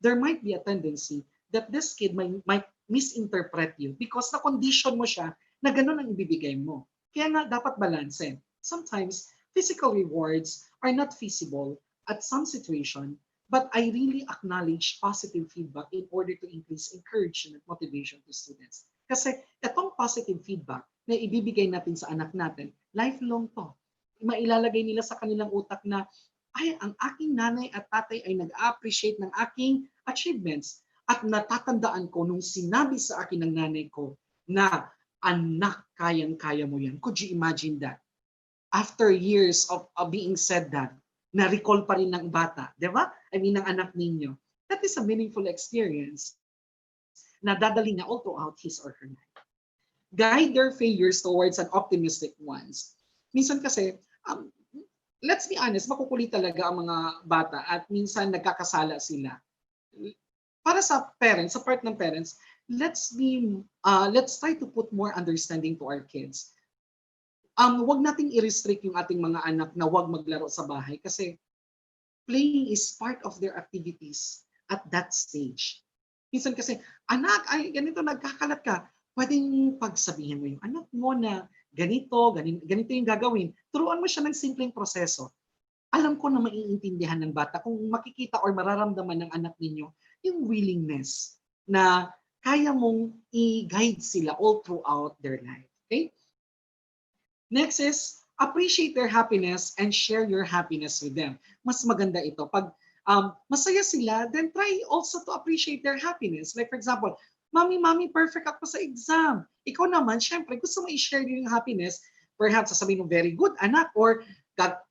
There might be a tendency that this kid might misinterpret you because na-condition mo siya na ganun ang ibibigay mo. Kaya nga dapat balanse. Sometimes, physical rewards are not feasible at some situation, but I really acknowledge positive feedback in order to increase encouragement, motivation to students. Kasi itong positive feedback na ibibigay natin sa anak natin, lifelong to. Mailalagay nila sa kanilang utak na, ay, ang aking nanay at tatay ay nag-appreciate ng aking achievements. At natatandaan ko nung sinabi sa akin ng nanay ko na, anak, kayang-kaya mo yan. Could you imagine that? After years of being said that, na-recall pa rin ng bata, di ba? I mean, ng anak ninyo. That is a meaningful experience na dadali niya all throughout his or her life. Guide their failures towards an optimistic ones. Minsan kasi, let's be honest, makukulit talaga ang mga bata at minsan nagkakasala sila. Para sa parents, sa part ng parents, let's try to put more understanding to our kids. Wag nating i-restrict yung ating mga anak na wag maglaro sa bahay kasi playing is part of their activities at that stage. Minsan kasi, anak, ay ganito nagkakalat ka. Pwedeng pagsabihin mo yung anak mo na ganito yung gagawin. Turuan mo siya ng simpleng proseso. Alam ko na maiintindihan ng bata kung makikita or mararamdaman ng anak ninyo yung willingness na kaya mong i-guide sila all throughout their life. Okay? Next is, appreciate their happiness and share your happiness with them. Mas maganda ito. Pag masaya sila, then try also to appreciate their happiness. Like for example, Mami, perfect ako sa exam. Ikaw naman, syempre, gusto mo i-share yung happiness. Perhaps sasabihin mo, very good, anak. Or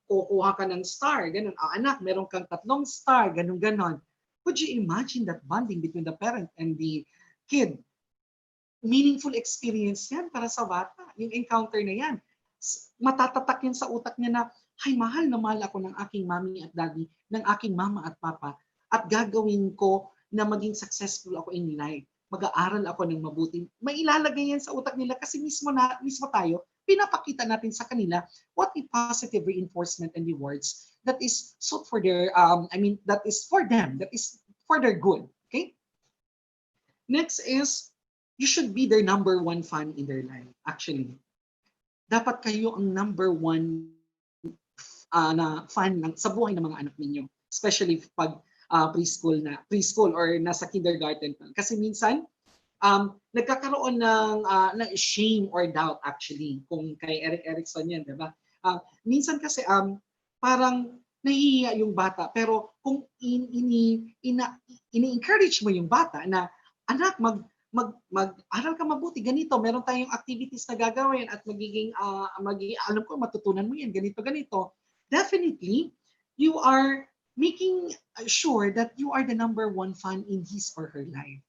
kukuha ka ng star. Ganun, anak, meron kang 3 star. Ganun. Could you imagine that bonding between the parent and the kid? Meaningful experience yan para sa bata. Yung encounter na yan. Matatatak yan sa utak niya na, ay, mahal na mahal ako ng aking mami at daddy, ng aking mama at papa, at gagawin ko na maging successful ako in life. Mag-aaral ako ng mabuti. Mailalagay yan sa utak nila kasi mismo tayo, pinapakita natin sa kanila what a positive reinforcement and rewards that is sought for their, that is for them, that is for their good. Okay? Next is, you should be their number one fan in their life. Actually, dapat kayo ang number one na fan sa buhay ng mga anak ninyo. Especially pag preschool or nasa kindergarten pa. Kasi minsan, nagkakaroon ng shame or doubt actually kung kay Eric Erickson yan, di ba? Minsan kasi parang nahihiya yung bata pero kung ini-encourage mo yung bata na anak mag-aral ka mabuti ganito, meron tayong activities na gagawin at alam ko matutunan mo yan ganito. Definitely you are making sure that you are the number one fan in his or her life.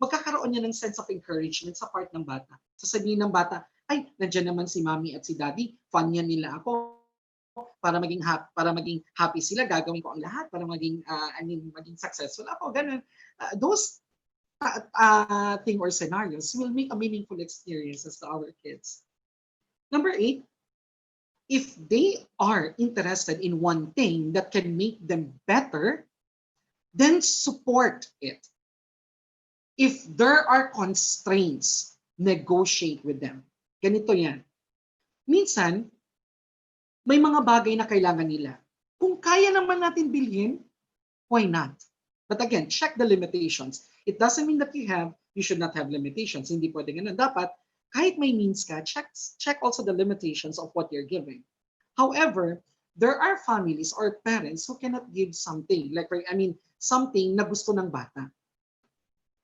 Magkakaroon niya ng sense of encouragement sa part ng bata. Sasabihin ng bata, ay, nandiyan naman si mommy at si daddy, fan yan nila ako para maging happy sila, gagawin ko ang lahat para maging successful ako, ganun. Those thing or scenarios will make a meaningful experiences to our kids. Number 8, if they are interested in one thing that can make them better, then support it. If there are constraints, negotiate with them. Ganito yan. Minsan, may mga bagay na kailangan nila. Kung kaya naman natin bilhin, why not? But again, check the limitations. It doesn't mean that you should not have limitations. Hindi pwede ganun. Dapat, kahit may means ka, check also the limitations of what you're giving. However, there are families or parents who cannot give something, something na gusto ng bata.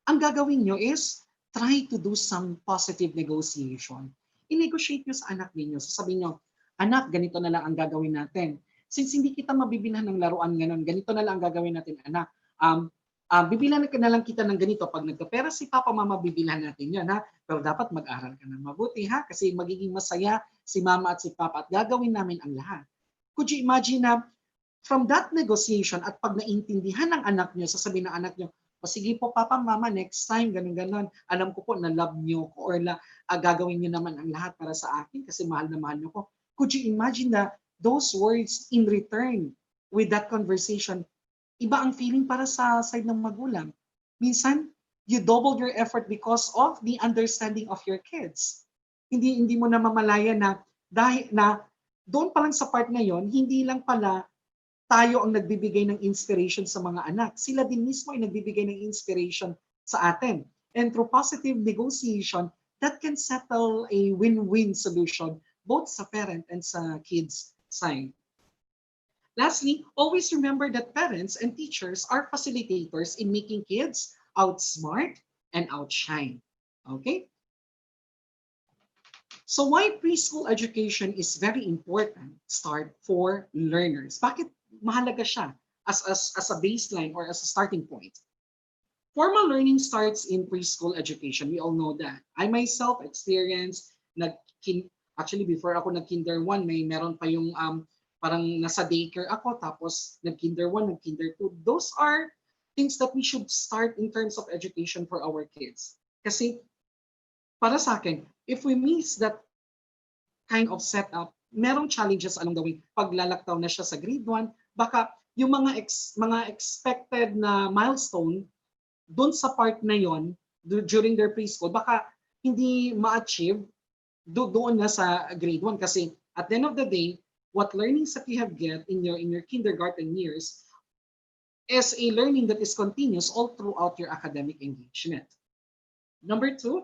Ang gagawin nyo is, try to do some positive negotiation. I-negotiate nyo sa anak ninyo. Sasabihin nyo, anak, ganito na lang ang gagawin natin. Since hindi kita mabibilhan ng laruan ganun, ganito na lang ang gagawin natin, anak. Bibilhan na lang kita ng ganito. Pag nagkapera si Papa, Mama, bibilhan natin yan, ha? Pero dapat mag-aral ka ng mabuti, ha? Kasi magiging masaya si Mama at si Papa at gagawin namin ang lahat. Could you imagine na from that negotiation at pag naintindihan ng anak nyo, sasabihin ng anak nyo, o sige po, Papa, Mama, next time, ganun. Alam ko po na love nyo ko or gagawin nyo naman ang lahat para sa akin kasi mahal na mahal nyo ko. Could you imagine that those words in return with that conversation, iba ang feeling para sa side ng magulang. Minsan, you double your effort because of the understanding of your kids. Hindi mo na mamalaya na dahil na doon pa lang sa part na yon, hindi lang pala tayo ang nagbibigay ng inspiration sa mga anak. Sila din mismo ay nagbibigay ng inspiration sa atin. And through positive negotiation, that can settle a win-win solution both sa parent and sa kids side. Lastly, always remember that parents and teachers are facilitators in making kids outsmart and outshine. Okay? So why preschool education is very important start for learners? Bakit mahalaga siya as a baseline or as a starting point? Formal learning starts in preschool education. We all know that. I myself experienced nag actually before ako nag kinder 1 may meron pa yung parang nasa daycare ako tapos nag kinder 1, nag kinder 2. Those are things that we should start in terms of education for our kids. Kasi para sa akin, if we miss that kind of setup, merong challenges along the way. Pag lalaktaw na siya sa grade 1, baka yung mga expected na milestone doon sa part na yon during their preschool, baka hindi ma-achieve doon na sa grade 1 kasi at the end of the day, what learnings that you have get in your kindergarten years is a learning that is continuous all throughout your academic engagement. Number 2,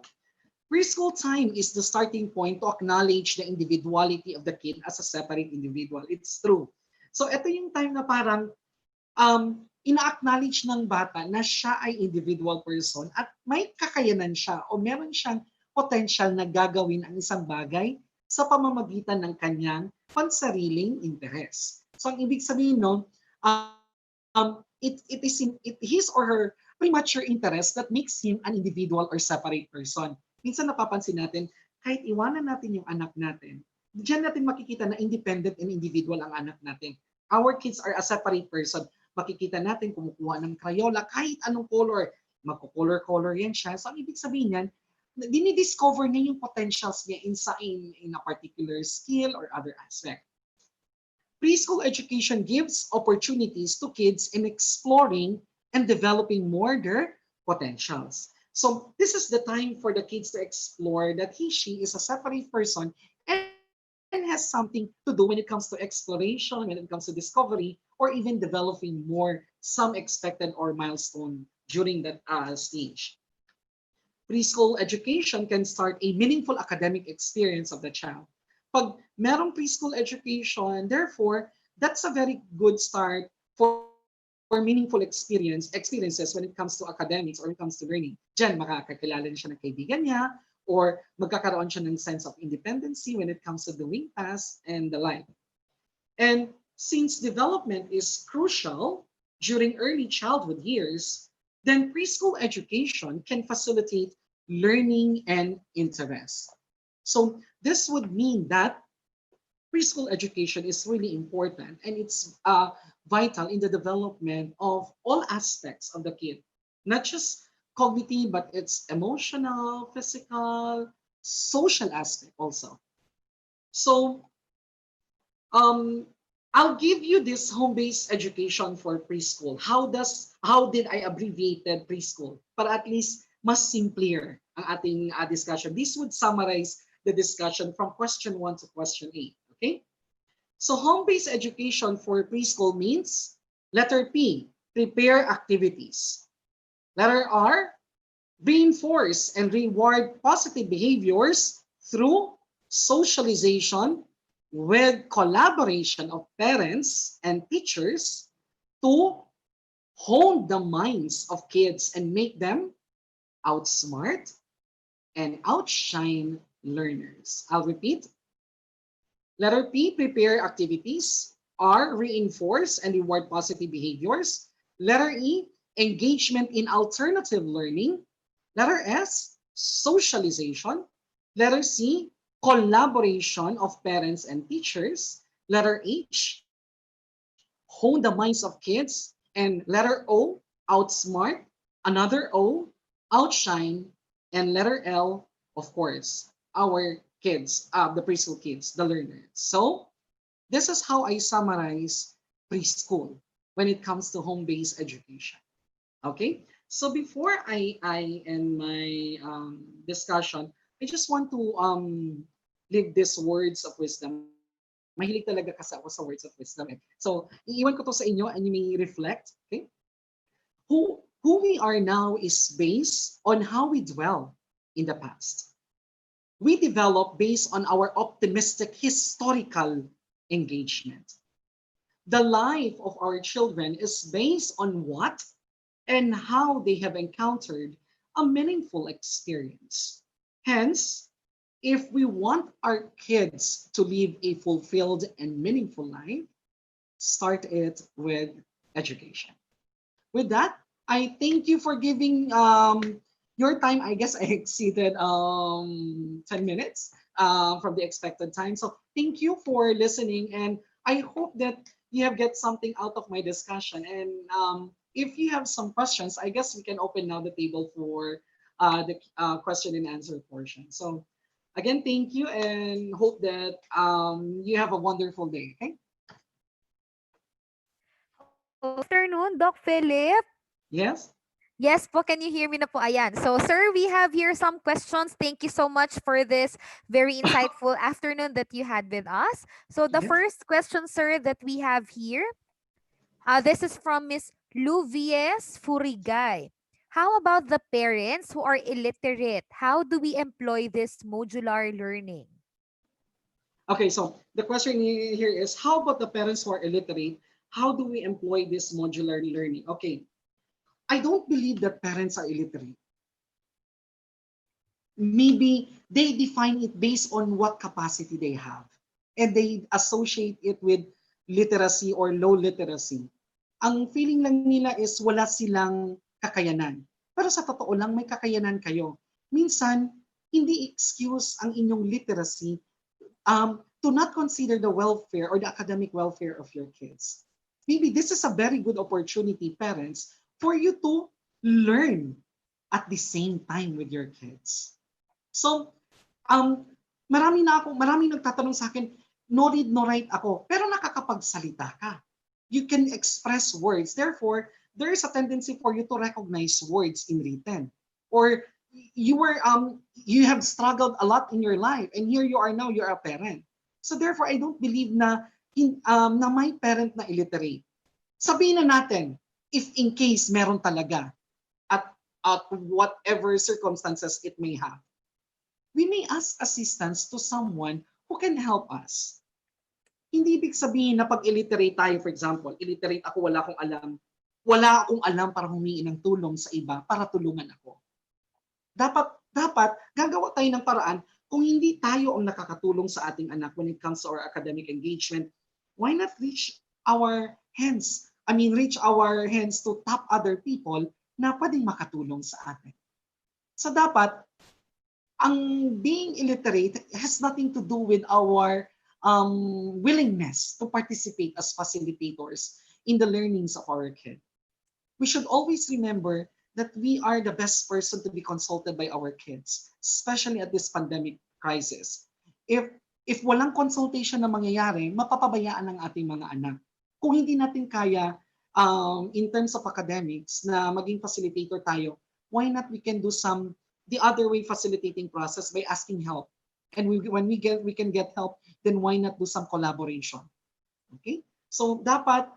preschool time is the starting point to acknowledge the individuality of the kid as a separate individual. It's true. So ito yung time na parang ina-acknowledge ng bata na siya ay individual person at may kakayanan siya o meron siyang potential na gagawin ang isang bagay sa pamamagitan ng kanyang pansariling interes. So ang ibig sabihin no, it is his or her premature interest that makes him an individual or separate person. Minsan napapansin natin, kahit iwanan natin yung anak natin, diyan natin makikita na independent and individual ang anak natin. Our kids are a separate person. Makikita natin kumukuha ng Crayola, kahit anong color, magko-color-color yan siya. So ang ibig sabihin yan, dinidiscover niya yung potentials niya in a particular skill or other aspect. Preschool education gives opportunities to kids in exploring and developing more their potentials. So this is the time for the kids to explore that she is a separate person and has something to do when it comes to exploration, when it comes to discovery, or even developing more some expected or milestone during that stage. Preschool education can start a meaningful academic experience of the child. Pag merong preschool education, therefore, that's a very good start for meaningful experiences when it comes to academics or when it comes to learning. Diyan, makakakilala na siya ng kaibigan niya or magkakaroon siya ng sense of independency when it comes to doing tasks and the like. And since development is crucial during early childhood years, then preschool education can facilitate learning and interest. So this would mean that preschool education is really important and it's vital in the development of all aspects of the kid, not just cognitive, but it's emotional, physical, social aspect also. So um, I'll give you this home-based education for preschool. How did I abbreviated preschool? Para at least mas simpler ang ating discussion. This would summarize the discussion from question 1 to question 8. Okay? So home-based education for preschool means letter P, prepare activities. Letter R, reinforce and reward positive behaviors through socialization with collaboration of parents and teachers to hone the minds of kids and make them outsmart and outshine learners. I'll repeat. Letter P, prepare activities. R, reinforce and reward positive behaviors. Letter E, engagement in alternative learning. Letter S, socialization. Letter C, collaboration of parents and teachers. Letter H, hone the minds of kids. And letter O, outsmart. Another O, outshine. And letter L, of course, our kids, the preschool kids, the learners. So this is how I summarize preschool when it comes to home-based education. Okay, so before I end my discussion, I just want to leave these words of wisdom. Again, Mahilig talaga kasi ako sa words of wisdom. Eh. So, iiwan ko to sa inyo and you may reflect. Okay? Who we are now is based on how we dwell in the past. We develop based on our optimistic historical engagement. The life of our children is based on what and how they have encountered a meaningful experience. Hence, if we want our kids to live a fulfilled and meaningful life, start it with education. With that, I thank you for giving your time. I guess I exceeded 10 minutes from the expected time. So thank you for listening. And I hope that you have get something out of my discussion. And if you have some questions, I guess we can open now the table for the question and answer portion. So again, thank you and hope that you have a wonderful day. Okay? Hello, good afternoon, Doc Philip. Yes? Yes po, can you hear me na po? Ayan. So, sir, we have here some questions. Thank you so much for this very insightful afternoon that you had with us. So, the Yes? first question, sir, that we have here, this is from Miss Luvies Furigay. How about the parents who are illiterate? How do we employ this modular learning? Okay, so the question here is how about the parents who are illiterate? How do we employ this modular learning? Okay, I don't believe that parents are illiterate. Maybe they define it based on what capacity they have and they associate it with literacy or low literacy. Ang feeling lang nila is wala silang kakayanan. Pero sa totoo lang, may kakayanan kayo. Minsan, hindi excuse ang inyong literacy to not consider the welfare or the academic welfare of your kids. Maybe this is a very good opportunity, parents, for you to learn at the same time with your kids. So, um, marami nagtatanong sa akin, no read, no write ako, pero nakakapagsalita ka. You can express words. Therefore, there is a tendency for you to recognize words in written. Or you have struggled a lot in your life and here you are now, you're a parent. So therefore, I don't believe na may parent na illiterate. Sabihin na natin, if in case meron talaga at whatever circumstances it may have, we may ask assistance to someone who can help us. Hindi ibig sabihin na pag illiterate tayo, for example, illiterate ako, wala akong alam para humingi ng tulong sa iba para tulungan ako. Dapat gagawa tayo ng paraan kung hindi tayo ang nakakatulong sa ating anak when it comes to our academic engagement, why not reach our hands? Reach our hands to top other people na pwedeng makatulong sa atin. So dapat, ang being illiterate has nothing to do with our willingness to participate as facilitators in the learnings of our kid. We should always remember that we are the best person to be consulted by our kids, especially at this pandemic crisis. If walang consultation na mangyayari, mapapabayaan ng ating mga anak. Kung hindi natin kaya in terms of academics na maging facilitator tayo, why not we can do the other way facilitating process by asking help. And when we can get help, then why not do some collaboration? Okay? So dapat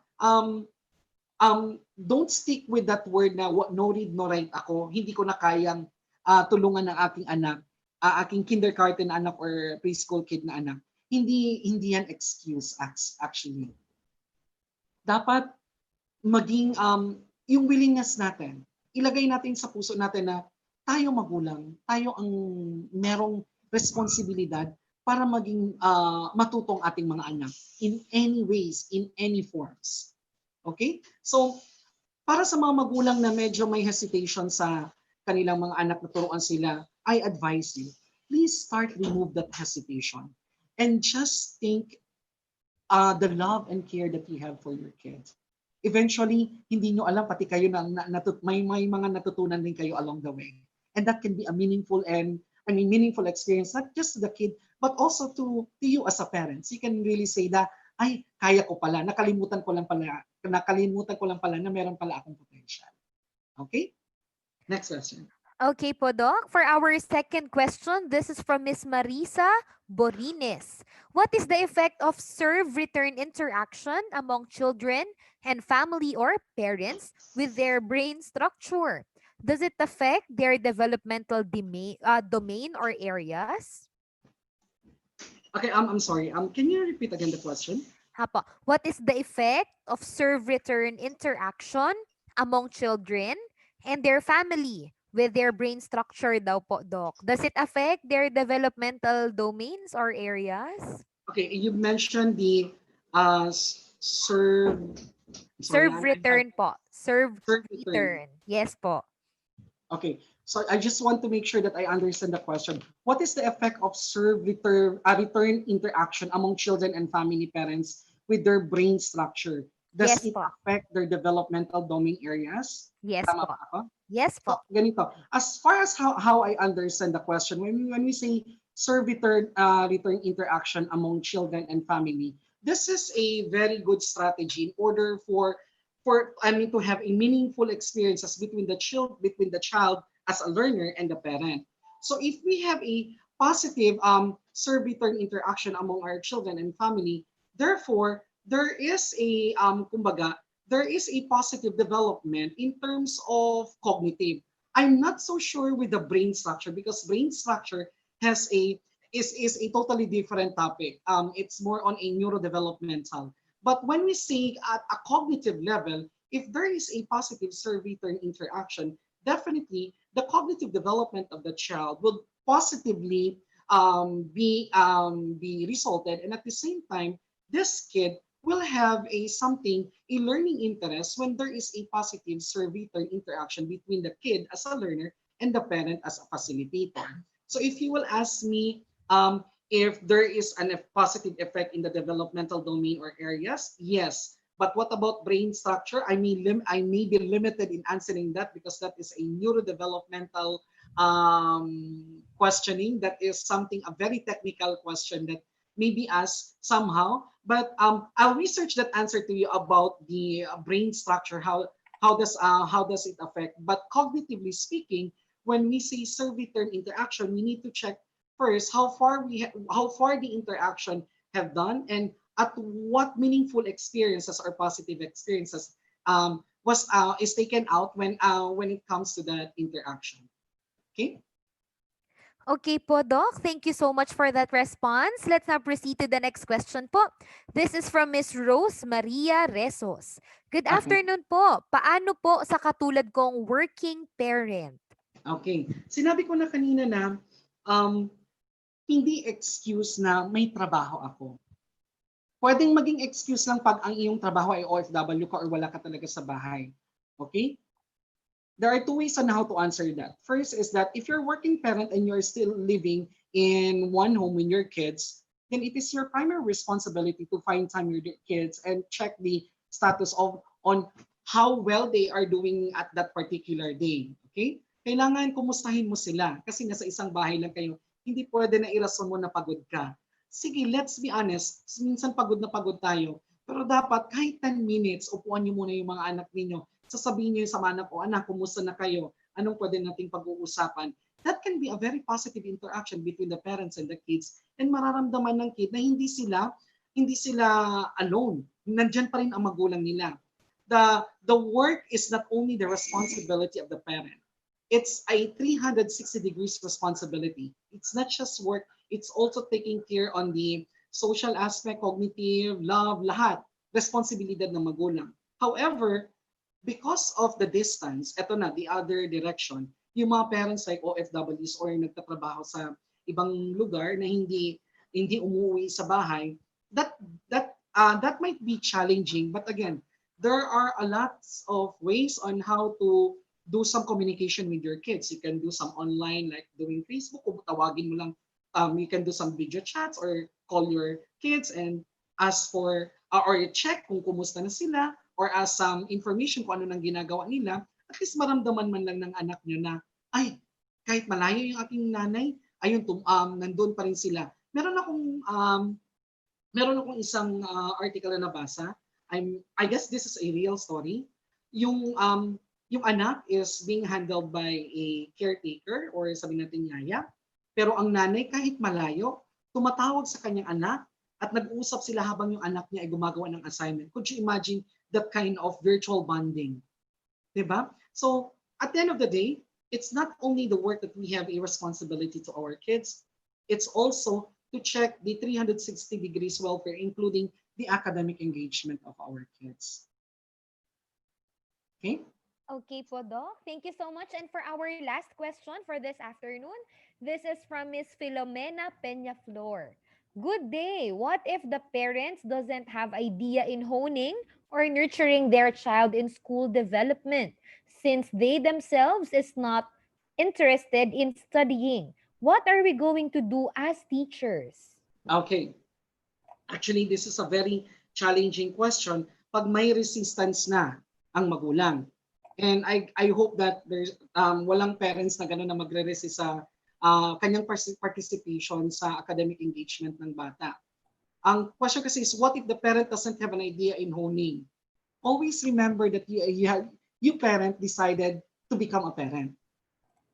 don't stick with that word na no read, no write ako. Hindi ko na kayang tulungan ng aking anak, aking kindergarten anak or preschool kid na anak. Hindi yan excuse actually. Dapat maging yung willingness natin. Ilagay natin sa puso natin na tayo magulang, tayo ang merong responsibilidad para maging matutong ating mga anak in any ways, in any forms. Okay? So, para sa mga magulang na medyo may hesitation sa kanilang mga anak na turuan sila, I advise you, please remove that hesitation and just think the love and care that you have for your kids. Eventually, hindi nyo alam, pati kayo may mga natutunan din kayo along the way. And that can be a meaningful experience, not just to the kid, but also to you as a parent. You can really say that, ay, kaya ko pala, nakalimutan ko lang pala na meron pala akong potential. Okay? Next question. Okay po, Doc. For our second question, this is from Miss Marisa Borines. What is the effect of serve-return interaction among children and family or parents with their brain structure? Does it affect their developmental domain or areas? Okay, I'm sorry. Can you repeat again the question? Hapa, what is the effect of serve-return interaction among children and their family with their brain structure daw po, Doc? Does it affect their developmental domains or areas? Okay, you mentioned the serve. I'm sorry, I'm having Serve-return po. serve return. Serve-return. Yes po. Okay, so I just want to make sure that I understand the question. What is the effect of return interaction among children and family parents with their brain structure? Does Yes it po. affect their developmental domain areas? Yes Tama po. ba ako? Yes So, po. ganito. As far as how I understand the question, when we say return interaction among children and family, this is a very good strategy in order for I mean to have a meaningful experiences between the child as a learner and the parent. So if we have a positive serve return interaction among our children and family, therefore there is a kumbaga there is a positive development in terms of cognitive. I'm not so sure with the brain structure because brain structure has a is a totally different topic. It's more on a neurodevelopmental. But when we say at a cognitive level, if there is a positive serve-return interaction, definitely the cognitive development of the child will positively be resulted, and at the same time, this kid will have a learning interest when there is a positive serve-return interaction between the kid as a learner and the parent as a facilitator. So if you will ask me if there is a positive effect in the developmental domain or areas, yes. But what about brain structure? I may be limited in answering that because that is a neurodevelopmental questioning. That is something a very technical question that may be asked somehow. But I'll research that answer to you about the brain structure. How does it affect? But cognitively speaking, when we say serve-return interaction, we need to check first how far the interaction have done and at what meaningful experiences or positive experiences was is taken out when it comes to that interaction. Okay. Okay po, Doc. Thank you so much for that response. Let's now proceed to the next question po. This is from Miss Rose Maria Resos. Good Okay. afternoon po. Paano po sa katulad kong working parent? Okay. Sinabi ko na kanina na um, hindi excuse na may trabaho ako. Pwedeng maging excuse lang pag ang iyong trabaho ay OFW ka or wala ka talaga sa bahay. Okay? There are two ways on how to answer that. First is that if you're a working parent and you're still living in one home with your kids, then it is your primary responsibility to find time with your kids and check the status of on how well they are doing at that particular day. Okay? Kailangan kumustahin mo sila kasi nasa isang bahay lang kayo. Hindi pwede na irason mo na pagod ka. Sige, let's be honest. Minsan pagod na pagod tayo. Pero dapat kahit 10 minutes, upuan niyo muna yung mga anak ninyo, sasabihin niyo sa mga anak ko, anak, kumusta na kayo? Anong pwede nating pag-uusapan? That can be a very positive interaction between the parents and the kids and mararamdaman ng kid na hindi sila alone. Nandiyan pa rin ang magulang nila. The work is not only the responsibility of the parent. It's a 360 degrees responsibility. It's not just work, it's also taking care on the social aspect, cognitive, love, lahat. Responsibilidad ng magulang. However, because of the distance, eto na, the other direction, yung mga parents like OFWs or yung nagtatrabaho sa ibang lugar na hindi umuwi sa bahay, that that might be challenging. But again, there are a lot of ways on how to do some communication with your kids. You can do some online like doing Facebook, o tawagin mo lang, you can do some video chats or call your kids and ask for or check kung kumusta na sila or ask some information kung ano nang ginagawa nila, at least maramdaman man lang ng anak nyo na, ay, kahit malayo yung aking nanay, ayun, nandun pa rin sila. Meron akong isang article na nabasa. I guess this is a real story. Yung yung anak is being handled by a caretaker or sabihin natin yaya, pero ang nanay kahit malayo, tumatawag sa kanyang anak at nag-uusap sila habang yung anak niya ay gumagawa ng assignment. Could you imagine that kind of virtual bonding? Diba? So, at the end of the day, it's not only the work that we have a responsibility to our kids, it's also to check the 360 degrees welfare, including the academic engagement of our kids. Okay? Okay po, Doc. Thank you so much. And for our last question for this afternoon, this is from Miss Filomena Peña Flor. Good day. What if the parents doesn't have idea in honing or nurturing their child in school development since they themselves is not interested in studying? What are we going to do as teachers? Okay. Actually, this is a very challenging question pag may resistance na ang magulang. And I hope that there's walang parents na gano'n na magre-resist sa kanyang participation sa academic engagement ng bata. Ang question kasi is, what if the parent doesn't have an idea in honing? Always remember that you parent decided to become a parent.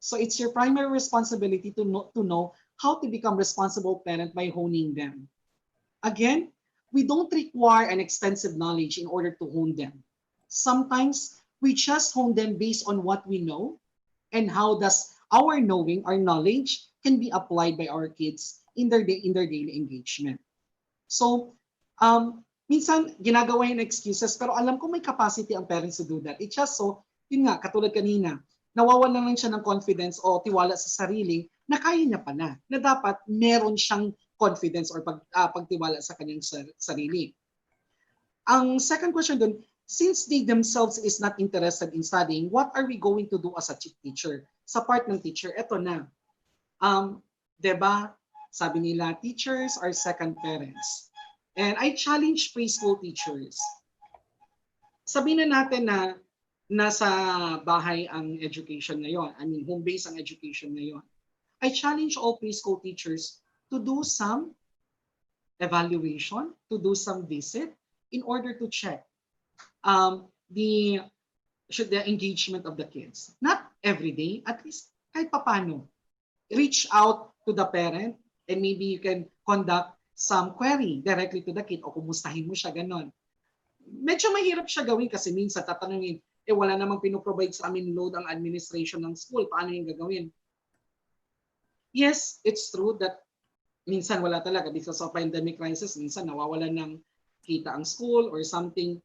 So it's your primary responsibility to know how to become responsible parent by honing them. Again, we don't require an extensive knowledge in order to hone them. Sometimes we just hone them based on what we know and how does our knowing, our knowledge can be applied by our kids in their daily engagement. So, minsan ginagawa yung excuses pero alam ko may capacity ang parents to do that. It's just so, yun nga, katulad kanina, nawawalan lang siya ng confidence o tiwala sa sarili na kaya niya pa na dapat meron siyang confidence or pagtiwala sa kanyang sarili. Ang second question dun, since they themselves is not interested in studying, what are we going to do as a teacher? Sa part ng teacher, eto na. 'Di ba? Sabi nila, teachers are second parents. And I challenge preschool teachers. Sabihin na natin na nasa bahay ang education ngayon. I mean, home-based ang education ngayon. I challenge all preschool teachers to do some evaluation, to do some visit in order to check the the engagement of the kids. Not every day, at least kahit papano. Reach out to the parent and maybe you can conduct some query directly to the kid o kumustahin mo siya, ganon. Medyo mahirap siya gawin kasi minsan tatanungin, wala namang pinoprovide sa amin load ang administration ng school, paano yung gagawin? Yes, it's true that minsan wala talaga because of pandemic crisis, minsan nawawalan ng kita ang school or something.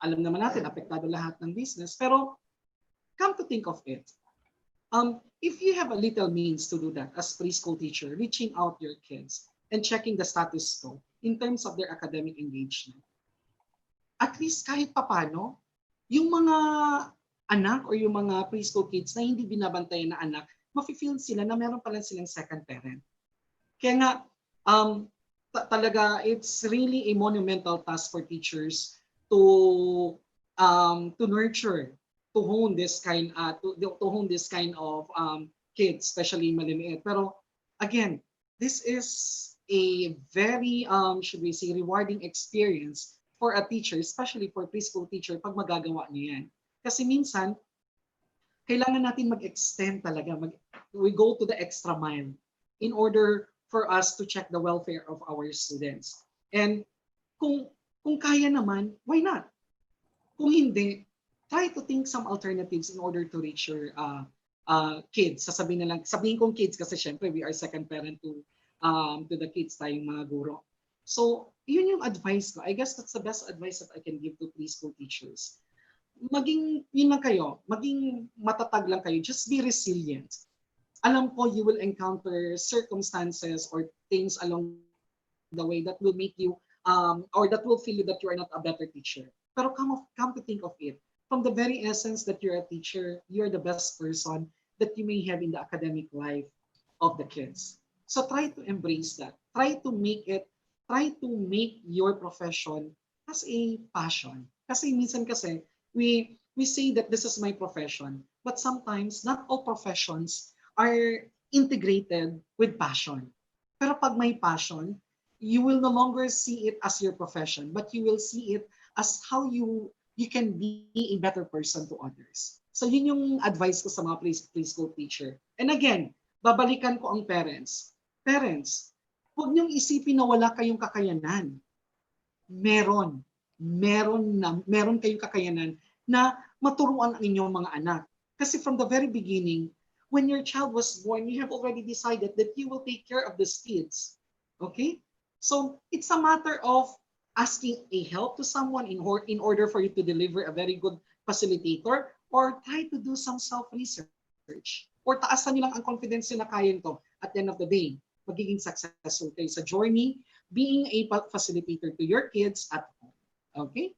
Alam naman natin, apektado lahat ng business. Pero come to think of it, if you have a little means to do that as preschool teacher, reaching out your kids and checking the status quo in terms of their academic engagement, at least kahit papano, yung mga anak or yung mga preschool kids na hindi binabantayan na anak, mafe-feel sila na meron pala silang second parent. Kaya nga, talaga, it's really a monumental task for teachers to nurture, to hone this kind of kids, especially maliliit. Pero again, this is a very should we say rewarding experience for a teacher, especially for preschool teacher pag magagawa niyo yan. Kasi minsan kailangan natin mag-extend talaga, we go to the extra mile in order for us to check the welfare of our students. And kung kaya naman, why not? Kung hindi, try to think some alternatives in order to reach your kids. Sabihin kong kids kasi syempre we are second parent to the kids, tayong mga guro. So, yun yung advice ko. I guess that's the best advice that I can give to preschool teachers. Yun lang kayo, maging matatag lang kayo. Just be resilient. Alam ko you will encounter circumstances or things along the way that will make you, or that will feel you that you are not a better teacher. Pero come to think of it, from the very essence that you're a teacher, you're the best person that you may have in the academic life of the kids. So try to embrace that. Try to make your profession as a passion. Kasi minsan kasi, we say that this is my profession, but sometimes not all professions are integrated with passion. Pero pag may passion, you will no longer see it as your profession, but you will see it as how you you can be a better person to others. So yun yung advice ko sa mga preschool teacher. And again, babalikan ko ang parents. Parents, huwag niyong isipin na wala kayong kakayanan. Meron. Meron kayong kakayanan na maturuan ang inyong mga anak. Kasi from the very beginning, when your child was born, you have already decided that you will take care of these kids. Okay? So it's a matter of asking a help to someone in order for you to deliver a very good facilitator, or try to do some self-research, or taasan niyo lang ang confidence niyo na kaya to. At the end of the day, magiging successful kayo sa journey being a facilitator to your kids at home. Okay?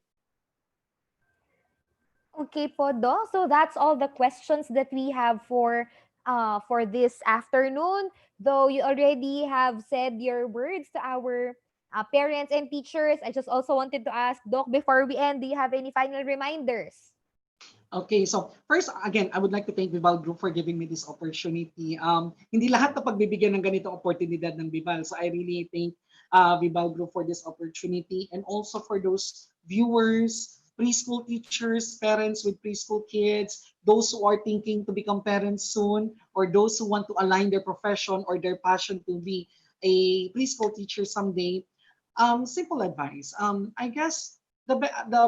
Okay po, Doc. So that's all the questions that we have for this afternoon. Though you already have said your words to our parents and teachers, I just also wanted to ask, Doc, before we end, do you have any final reminders? Okay, so first, again, I would like to thank Vival Group for giving me this opportunity. Hindi lahat na pagbibigyan ng ganitong oportunidad ng Vival. So I really thank Vival Group for this opportunity, and also for those viewers, preschool teachers, parents with preschool kids, those who are thinking to become parents soon, or those who want to align their profession or their passion to be a preschool teacher someday. Simple advice. I guess the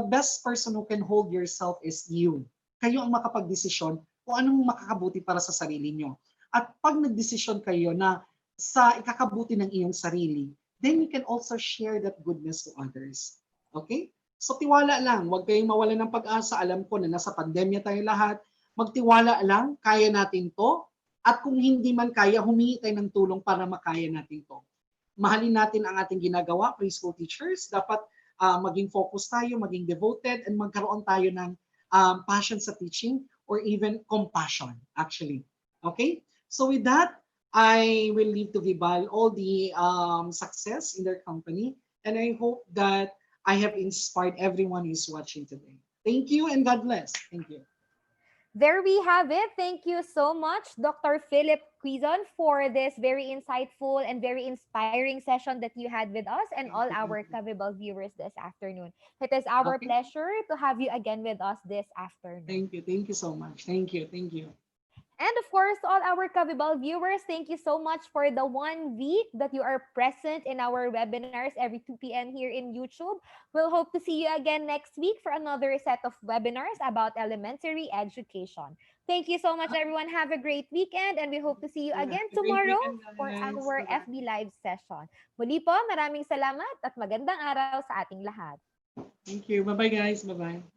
best person who can hold yourself is you. Kayo ang makapagdesisyon kung anong makakabuti para sa sarili nyo. At pag nagdesisyon kayo na sa ikakabuti ng iyong sarili, then you can also share that goodness to others. Okay? So tiwala lang, huwag kayong mawalan ng pag-asa. Alam ko na nasa pandemya tayo lahat. Magtiwala lang, kaya natin to. At kung hindi man kaya, humingi tayo ng tulong para makaya natin to. Mahalin natin ang ating ginagawa, preschool teachers. Dapat maging focus tayo, maging devoted, and magkaroon tayo ng passion sa teaching, or even compassion, actually. Okay? So with that, I will leave to Vibal all the success in their company, and I hope that I have inspired everyone who's watching today. Thank you, and God bless. Thank you. There we have it. Thank you so much, Dr. Philip Quizon, for this very insightful and very inspiring session that you had with us and all Thank you. our Thank you. Kavibal viewers this afternoon. It is our Okay? pleasure to have you again with us this afternoon. Thank you. Thank you so much. Thank you. Thank you. And of course, all our Kavibal viewers, thank you so much for the 1 week that you are present in our webinars every 2 p.m. here in YouTube. We'll hope to see you again next week for another set of webinars about elementary education. Thank you so much, Okay. everyone. Have a great weekend, and we hope to see you Have again a great tomorrow weekend, for guys. our Bye-bye. FB Live session. Muli po, maraming salamat at magandang araw sa ating lahat. Thank you. Bye-bye, guys. Bye-bye.